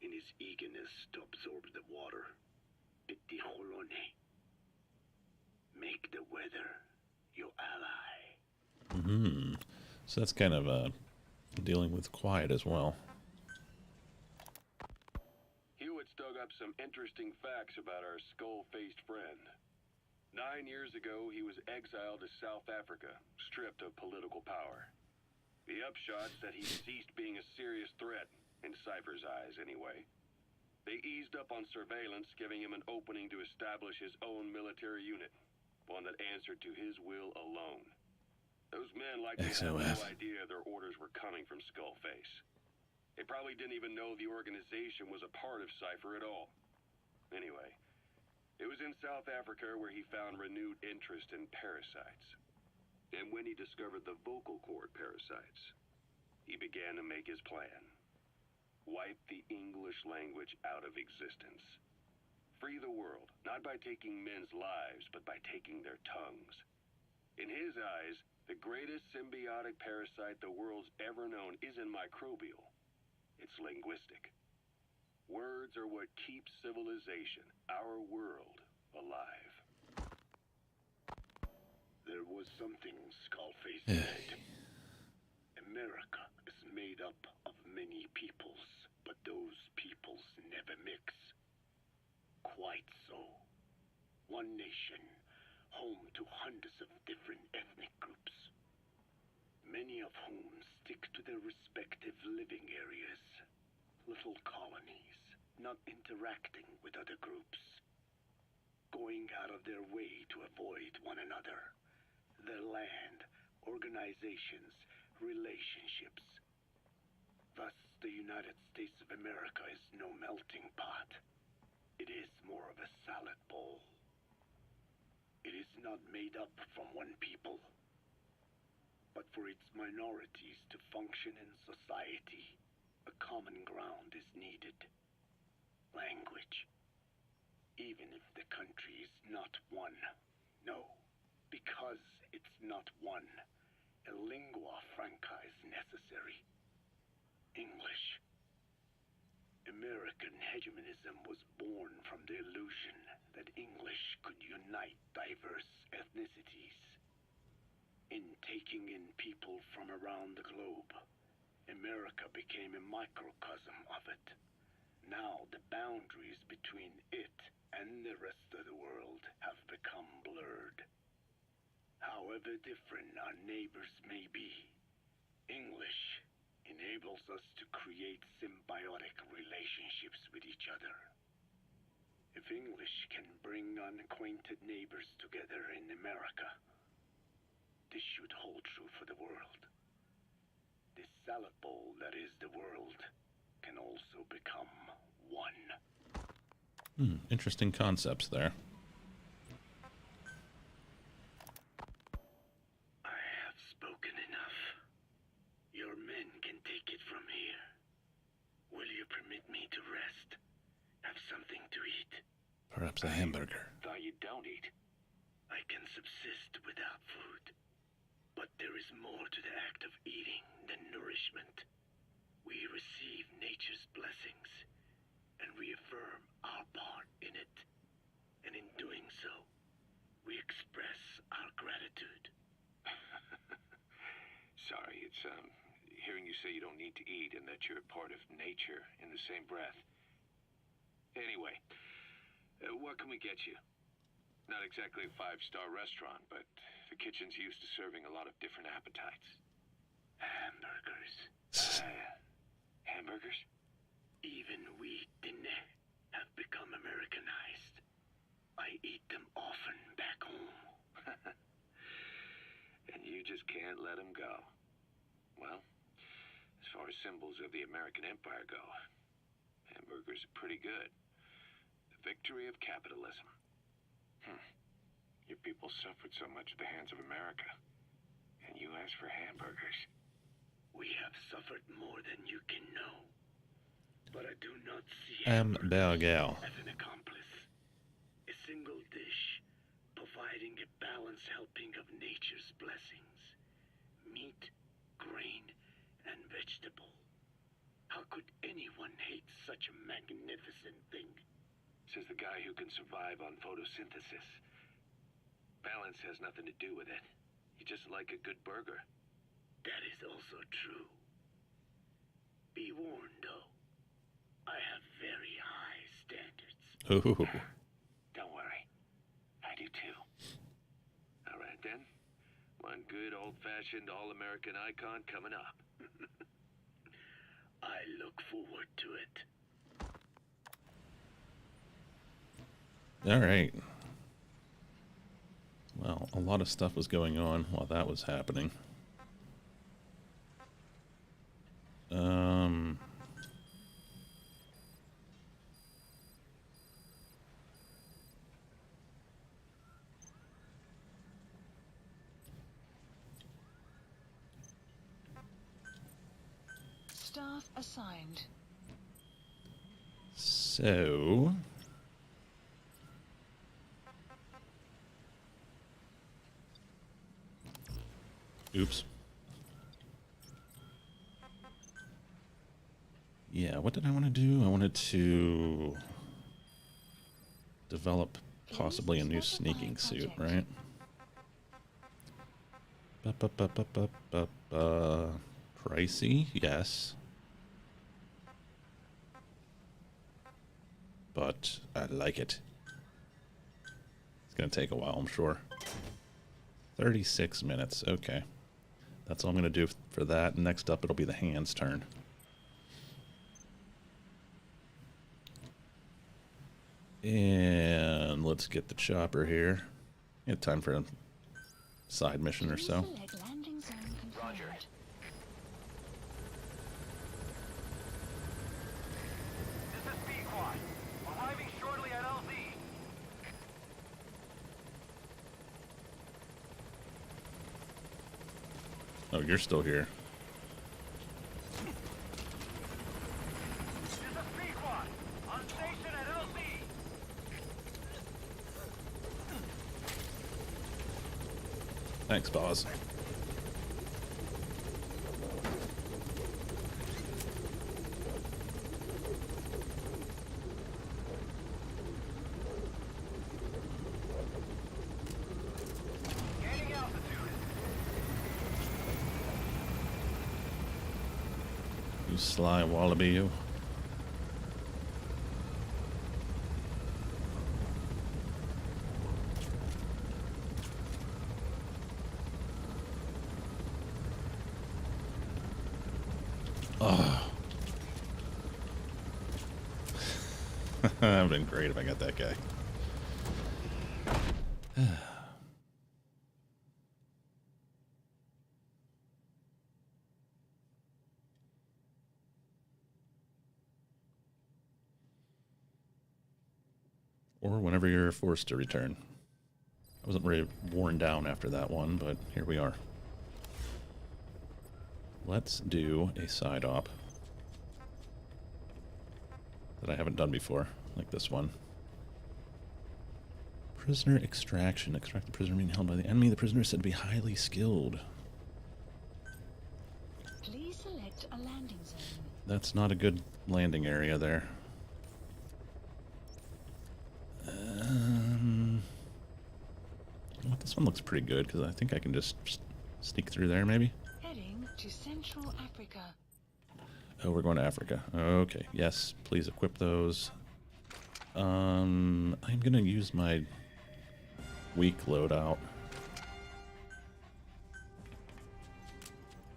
F: in his eagerness to absorb the water. Make the weather your ally.
A: Mm-hmm. So that's kind of dealing with quiet as well.
E: Hewitt's dug up some interesting facts about our skull-faced friend. 9 years ago, he was exiled to South Africa, stripped of political power. The upshot's that he ceased being a serious threat, in Cypher's eyes anyway. They eased up on surveillance, giving him an opening to establish his own military unit, one that answered to his will alone. Those men likely had no idea their orders were coming from Skullface. They probably didn't even know the organization was a part of Cypher at all. Anyway, it was in South Africa where he found renewed interest in parasites. And when he discovered the vocal cord parasites, he began to make his plan. Wipe the English language out of existence. Free the world, not by taking men's lives, but by taking their tongues. In his eyes, the greatest symbiotic parasite the world's ever known isn't microbial. It's linguistic. Words are what keeps civilization, our world, alive.
F: There was something Skullface said. America is made up of many peoples, but those peoples never mix. Quite so. One nation, home to hundreds of different ethnic groups, many of whom stick to their respective living areas, little colonies, not interacting with other groups, going out of their way to avoid one another, their land, organizations, relationships. Thus, the United States of America is no melting pot. It is more of a salad bowl. It is not made up from one people, but for its minorities to function in society, a common ground is needed. Language. Even if the country is not one. No, because it's not one. A lingua franca is necessary. English. American hegemonism was born from the illusion that English could unite diverse ethnicities. In taking in people from around the globe, America became a microcosm of it. Now the boundaries between it and the rest of the world have become blurred. However different our neighbors may be, English enables us to create symbiotic relationships with each other. If English can bring unacquainted neighbors together in America, this should hold true for the world. This salad bowl that is the world can also become one.
A: Interesting concepts there.
F: I have spoken enough. Your men can take it from here. Will you permit me to rest? Have something to eat?
A: Perhaps a hamburger.
F: Thought you don't eat. I can subsist without food. But there is more to the act of eating than nourishment. We receive nature's blessings and reaffirm our part in it. And in doing so, we express our gratitude.
G: Sorry, it's hearing you say you don't need to eat and that you're part of nature in the same breath. Anyway, what can we get you? Not exactly a 5-star restaurant, but the kitchen's used to serving a lot of different appetites.
F: Hamburgers. hamburgers.
E: Hamburgers?
F: Even we didn't have become Americanized. I eat them often back home.
E: And you just can't let them go. Well, as far as symbols of the American Empire go, hamburgers are pretty good. The victory of capitalism. Your people suffered so much at the hands of America. And you asked for hamburgers.
F: We have suffered more than you can know. But I do not see
A: Hamburger.
F: as an accomplice. A single dish, providing a balanced helping of nature's blessings. Meat, grain, and vegetable. How could anyone hate such a magnificent thing?
E: Says the guy who can survive on photosynthesis. Balance has nothing to do with it. You just like a good burger.
F: That is also true. Be warned, though. I have very high standards.
A: Ooh.
E: Don't worry. I do too. All right then. One good old-fashioned all-American icon coming up.
F: I look forward to it.
A: All right. Well, a lot of stuff was going on while that was happening.
B: Staff assigned.
A: So... Oops. Yeah, what did I want to do? I wanted to develop possibly a new sneaking suit, right? Pricey, yes. But I like it. It's going to take a while, I'm sure. 36 minutes, okay. That's all I'm going to do for that. Next up, it'll be the hand's turn. And let's get the chopper here. Get time for a side mission or so.
B: Roger.
D: This is B-Quad. Arriving shortly at LZ.
A: Oh, you're still here.
D: This is B-Quad. On station at LZ.
A: Thanks, boss.
D: Gaining altitude.
A: You sly wallaby, you. Oh. That would have been great if I got that guy. Or whenever you're forced to return. I wasn't really worn down after that one, but here we are. Let's do a side op that I haven't done before, like this one. Prisoner extraction. Extract the prisoner being held by the enemy. The prisoner is said to be highly skilled.
B: Please select a landing zone.
A: That's not a good landing area there. Well, this one looks pretty good because I think I can just sneak through there maybe.
B: Heading to Central Africa.
A: Oh, we're going to Africa. Okay, yes, please equip those. I'm gonna use my weak loadout,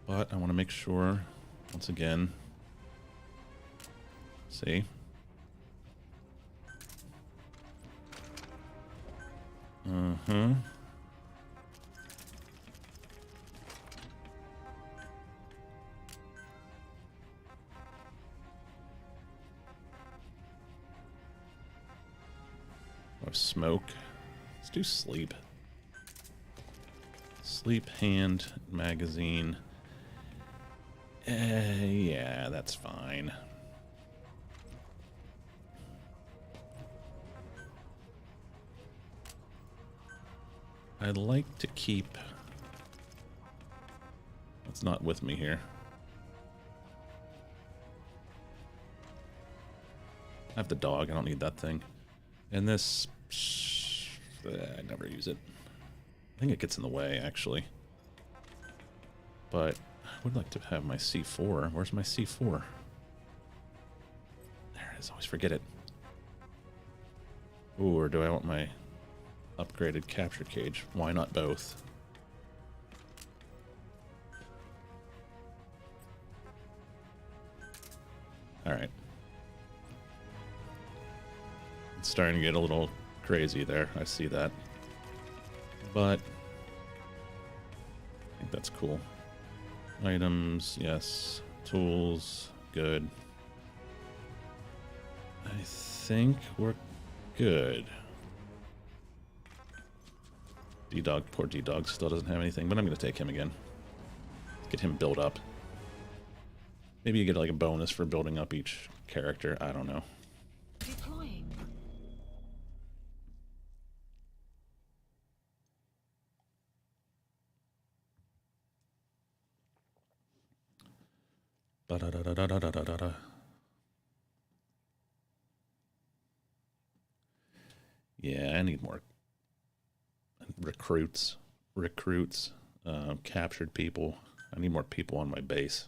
A: but I want to make sure Once again. See? Uh-huh. Or smoke. Let's do sleep. Sleep, hand, magazine. Yeah, that's fine. I'd like to keep... It's not with me here. I have the dog. I don't need that thing. And this... I never use it. I think it gets in the way, actually. But I would like to have my C4. Where's my C4? There it is. I always forget it. Ooh, or do I want my upgraded capture cage? Why not both? Alright. It's starting to get a little crazy there. I see that. But I think that's cool. Items, yes. Tools, good. I think we're good. D-Dog, poor D-Dog, still doesn't have anything, but I'm going to take him again. Get him built up. Maybe you get like a bonus for building up each character. I don't know.
B: Deploying.
A: Da-da-da-da-da-da-da-da. Yeah, I need more recruits, captured people. I need more people on my base.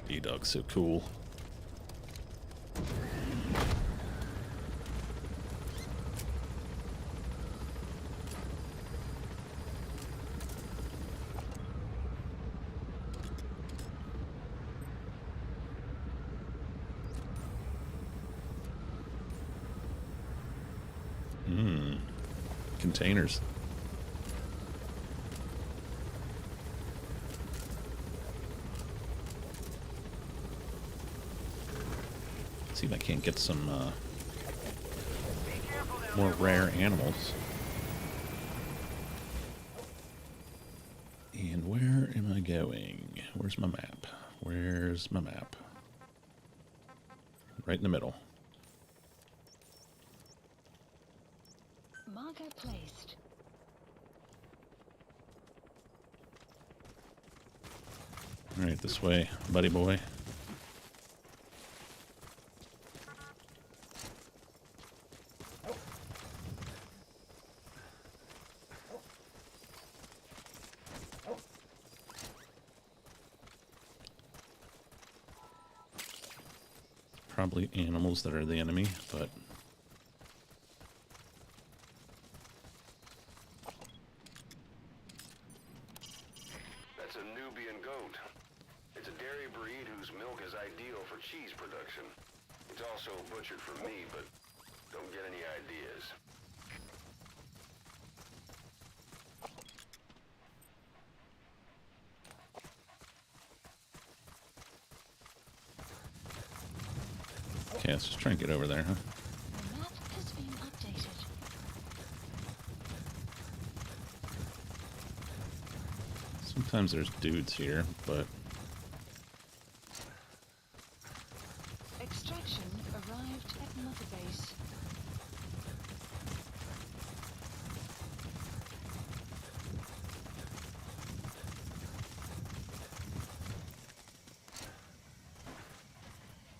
A: D-Dog's so cool. Containers. See if I can't get some more rare animals. And where am I going? Where's my map? Where's my map? Right in the middle.
B: Marker placed.
A: All right, this way, buddy boy. Probably animals that are the enemy, but
C: That's a Nubian goat. It's a dairy breed whose milk is ideal for cheese production. It's also butchered for meat, but don't get any ideas.
A: okay, let's just try and get over there, huh?
B: The map has been updated.
A: Sometimes there's dudes here, but
B: Extraction arrived at Mother Base.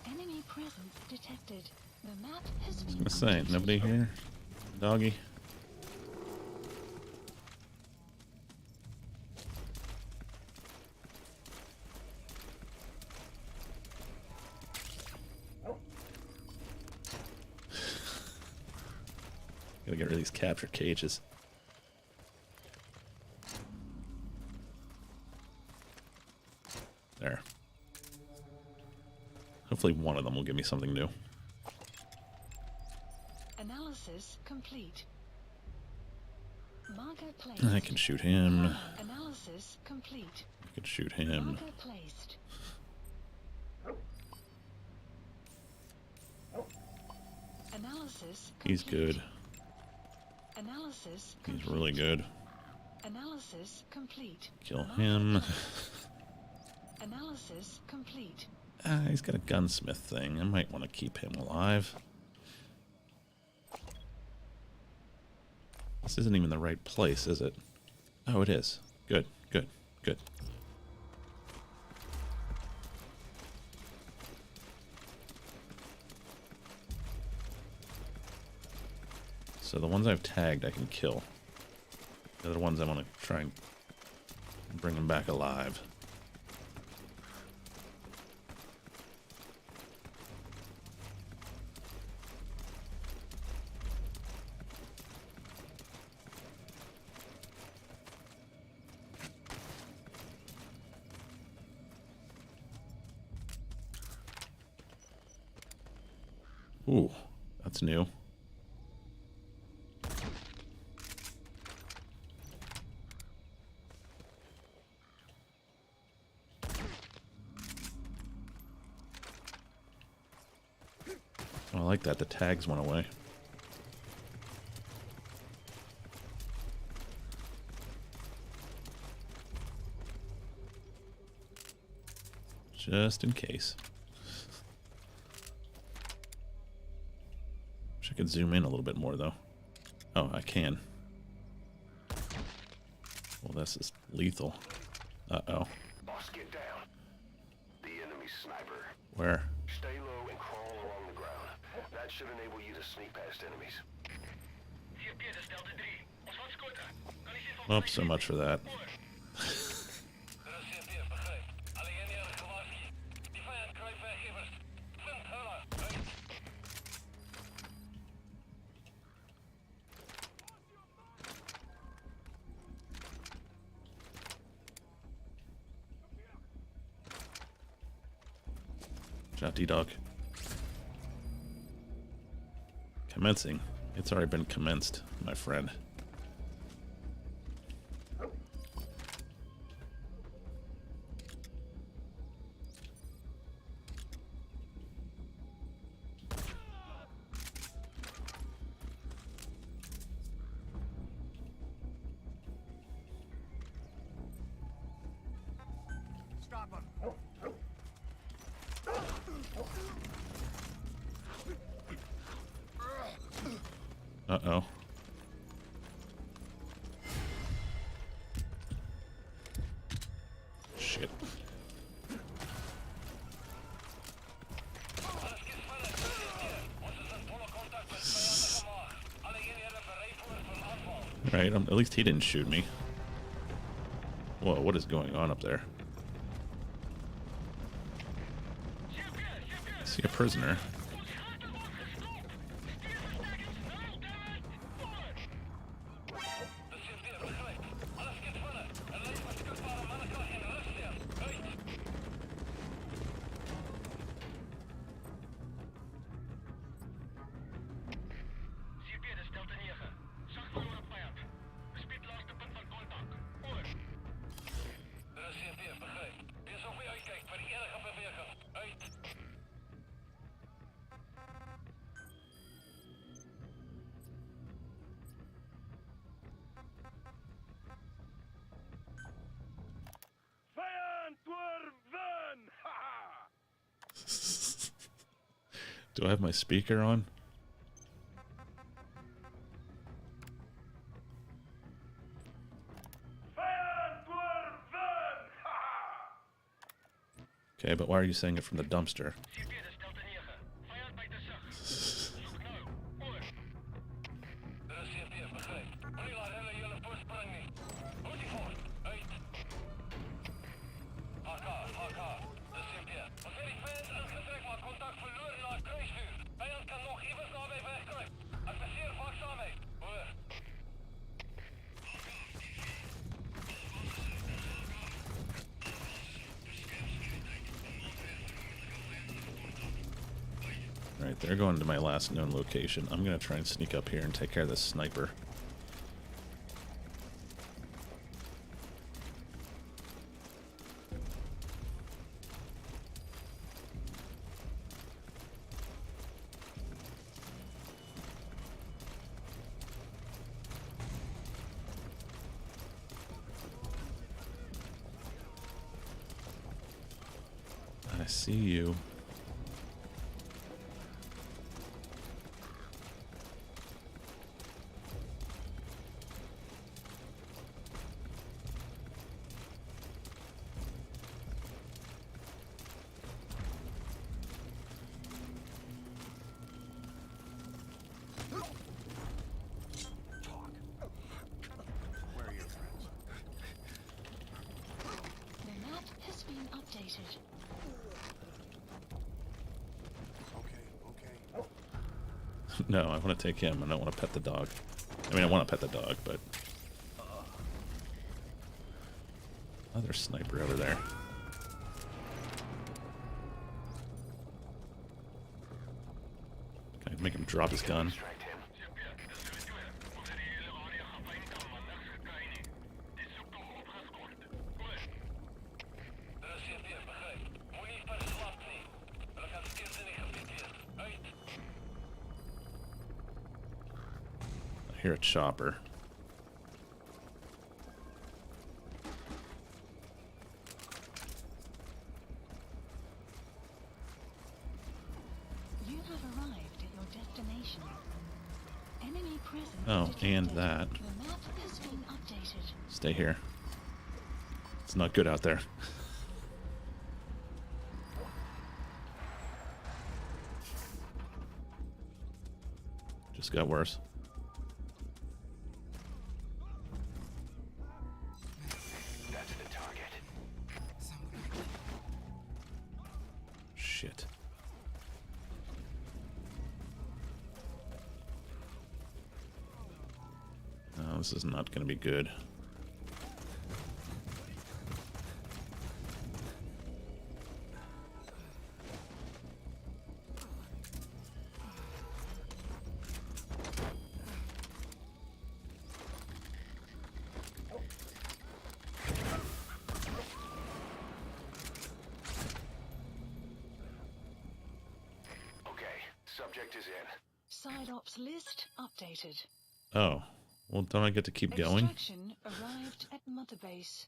B: Enemy presence detected. The map has been
A: I was gonna say,
B: updated.
A: nobody here? Doggy? Gotta get rid of these capture cages. There. Hopefully one of them will give me something new.
B: Analysis complete. Marker placed.
A: I can shoot him.
B: Analysis complete.
A: I can shoot him.
B: Marker placed. Analysis complete.
A: He's good.
B: Analysis complete.
A: He's really good.
B: Analysis complete.
A: Kill him.
B: Analysis complete.
A: He's got a gunsmith thing. I might want to keep him alive. This isn't even the right place, is it? Oh, it is. Good, good, good. So the ones I've tagged I can kill. The other ones I want to try and bring them back alive. Ooh, that's new. Oh, I like that. The tags went away. Just in case. Wish I could zoom in a little bit more, though. Oh, I can. Well, this is lethal. Uh-oh.
C: Boss, get down. The enemy sniper.
A: Where?
C: Stay low and crawl along the ground. That should enable you to sneak past enemies.
A: Oh, so much for that. Shotty dog. Commencing. It's already been commenced, my friend.
D: Stop him.
A: Uh-oh. Shit. Right, at least he didn't shoot me. Whoa, what is going on up there? I see a prisoner. Do I have my speaker on? Okay, but why are you saying it from the dumpster? Alright, they're going to my last known location. I'm going to try and sneak up here and take care of this sniper. I see you.
B: The map has been updated.
A: No, I want to take him. I don't want to pet the dog. I mean, I want to pet the dog, but... Another sniper over there. Can I make him drop his gun?
C: Distract him.
A: I hear a chopper.
B: You have arrived at your destination. Enemy presence
A: Oh,
B: detected.
A: and that.
B: The map has been updated.
A: Stay here. It's not good out there. Just got worse.
C: That's the target.
A: Shit. No, this is not going to be good.
C: Okay, subject is in.
B: Side ops list updated.
A: Oh. Well, don't I get to keep going?
B: Extraction arrived at Mother Base.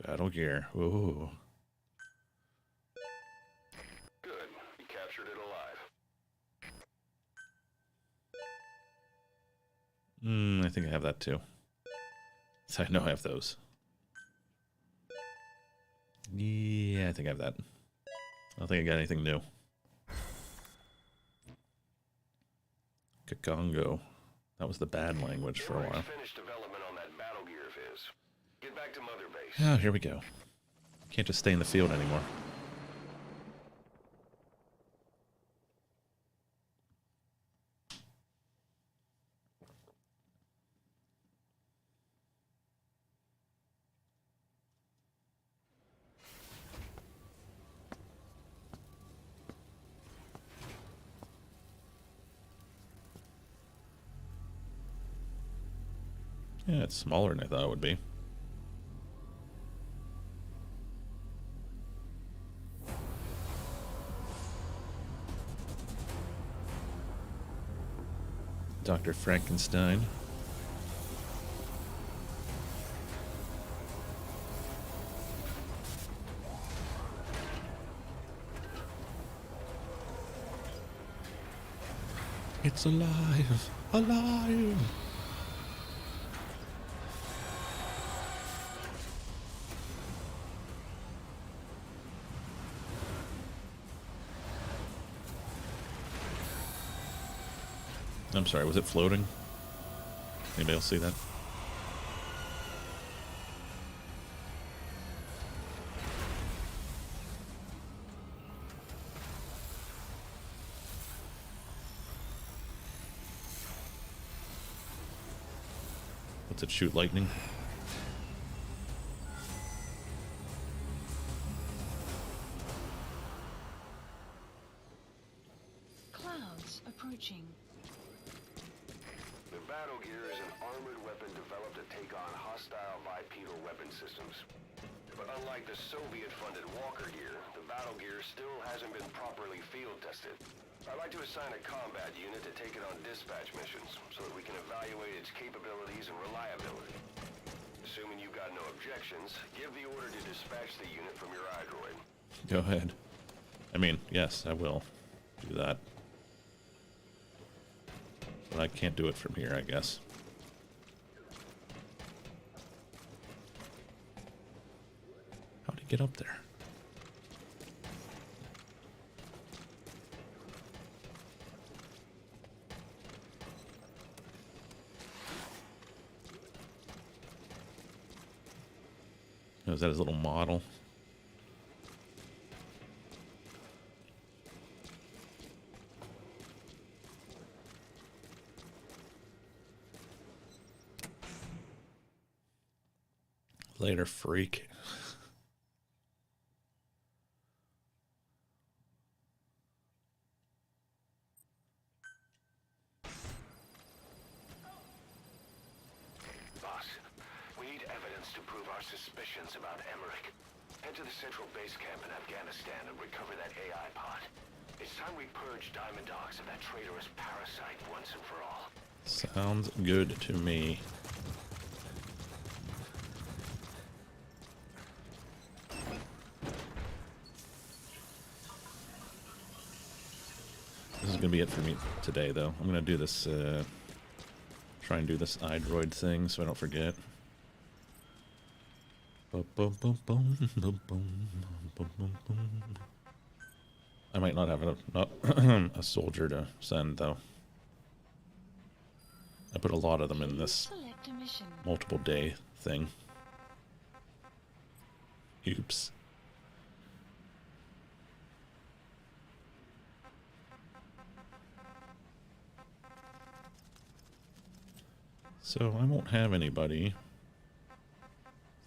A: Battle gear. Ooh.
C: Good. You captured it alive.
A: I think I have that too. So I know I have those. Yeah, I think I have that. I don't think I got anything new. Kakongo. That was the bad language for a while.
C: Finished development on that battle gear of his. Get back to Mother Base.
A: Oh, here we go. Can't just stay in the field anymore. Yeah, it's smaller than I thought it would be. Dr. Frankenstein. It's alive! Alive! I'm sorry, was it floating? Anybody else see that? What's it shoot lightning?
C: bipedal weapon systems. But unlike the Soviet-funded Walker gear, the battle gear still hasn't been properly field tested. I'd like to assign a combat unit to take it on dispatch missions, so that we can evaluate its capabilities and reliability. Assuming you've got no objections, give the order to dispatch the unit from your iDroid.
A: Go ahead. I mean, yes, I will do that. But I can't do it from here, I guess. How'd he get up there? Oh, is that his little model? Later, freak.
C: Boss, we need evidence to prove our suspicions about Emmerich. Head to the central base camp in Afghanistan and recover that AI pod. It's time we purge Diamond Dogs of that traitorous parasite once and for all.
A: Sounds good to me. This is going to be it for me today, though. I'm going to do this, try and do this iDroid thing so I don't forget. I might not have a soldier to send, though. I put a lot of them in this
B: Select a mission.
A: multiple day thing. Oops. So I won't have anybody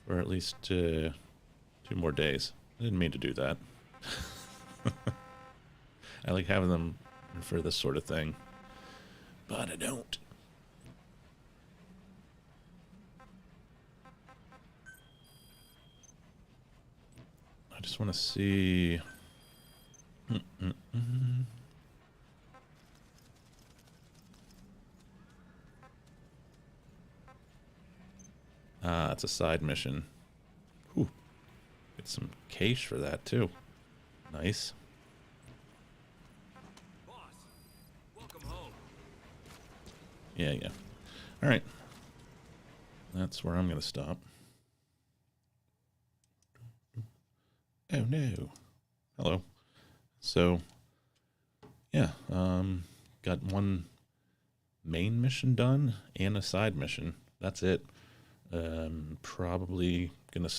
A: for at least 2 more days. I didn't mean to do that. I like having them for this sort of thing, but I don't. I just want to see. Ah, it's a side mission. Whew. Get some cash for that, too. Nice.
D: Boss, welcome home.
A: Yeah. All right. That's where I'm going to stop. Oh, no. Hello. So, yeah. Got one main mission done and a side mission. That's it. Probably gonna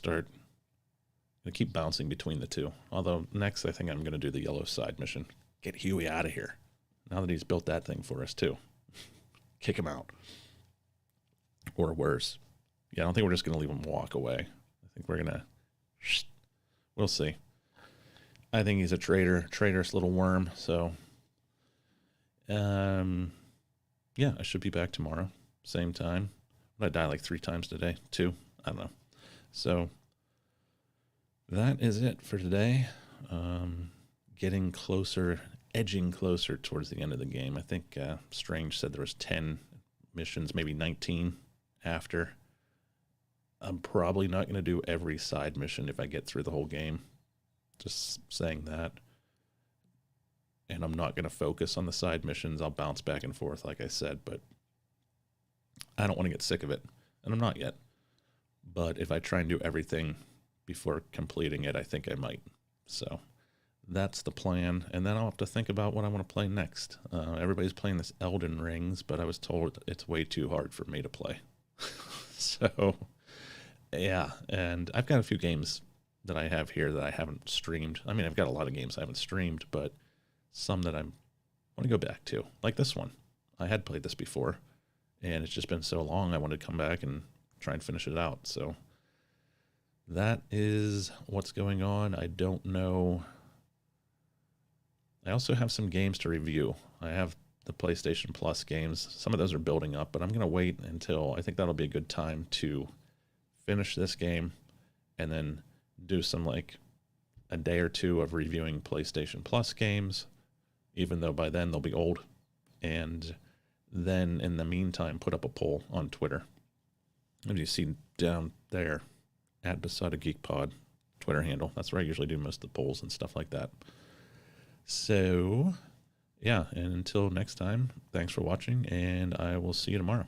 A: keep bouncing between the two. Although next I think I'm gonna do the yellow side mission. Get Huey out of here. Now that he's built that thing for us too. Kick him out. Or worse. Yeah, I don't think we're just gonna leave him walk away. I think we're gonna we'll see. I think he's a traitorous little worm, so yeah, I should be back tomorrow. Same time. I die like 3 times today. 2. I don't know. So that is it for today. Getting closer, edging closer towards the end of the game. I think Strange said there was 10 missions, maybe 19 after. I'm probably not going to do every side mission if I get through the whole game. Just saying that. And I'm not going to focus on the side missions. I'll bounce back and forth, like I said, but I don't want to get sick of it, and I'm not yet. But if I try and do everything before completing it, I think I might. So that's the plan, and then I'll have to think about what I want to play next. Everybody's playing this Elden Rings, but I was told it's way too hard for me to play. So, yeah, and I've got a few games that I have here that I haven't streamed. I mean, I've got a lot of games I haven't streamed, but some that I want to go back to, like this one. I had played this before. And it's just been so long, I wanted to come back and try and finish it out. So that is what's going on. I don't know. I also have some games to review. I have the PlayStation Plus games. Some of those are building up, but I'm going to wait until I think that'll be a good time to finish this game, and then do some like a day or two of reviewing PlayStation Plus games, even though by then they'll be old. And then in the meantime, put up a poll on Twitter. As you see down there, at Besotted Geek Pod, Twitter handle. That's where I usually do most of the polls and stuff like that. So, yeah, and until next time, thanks for watching, and I will see you tomorrow.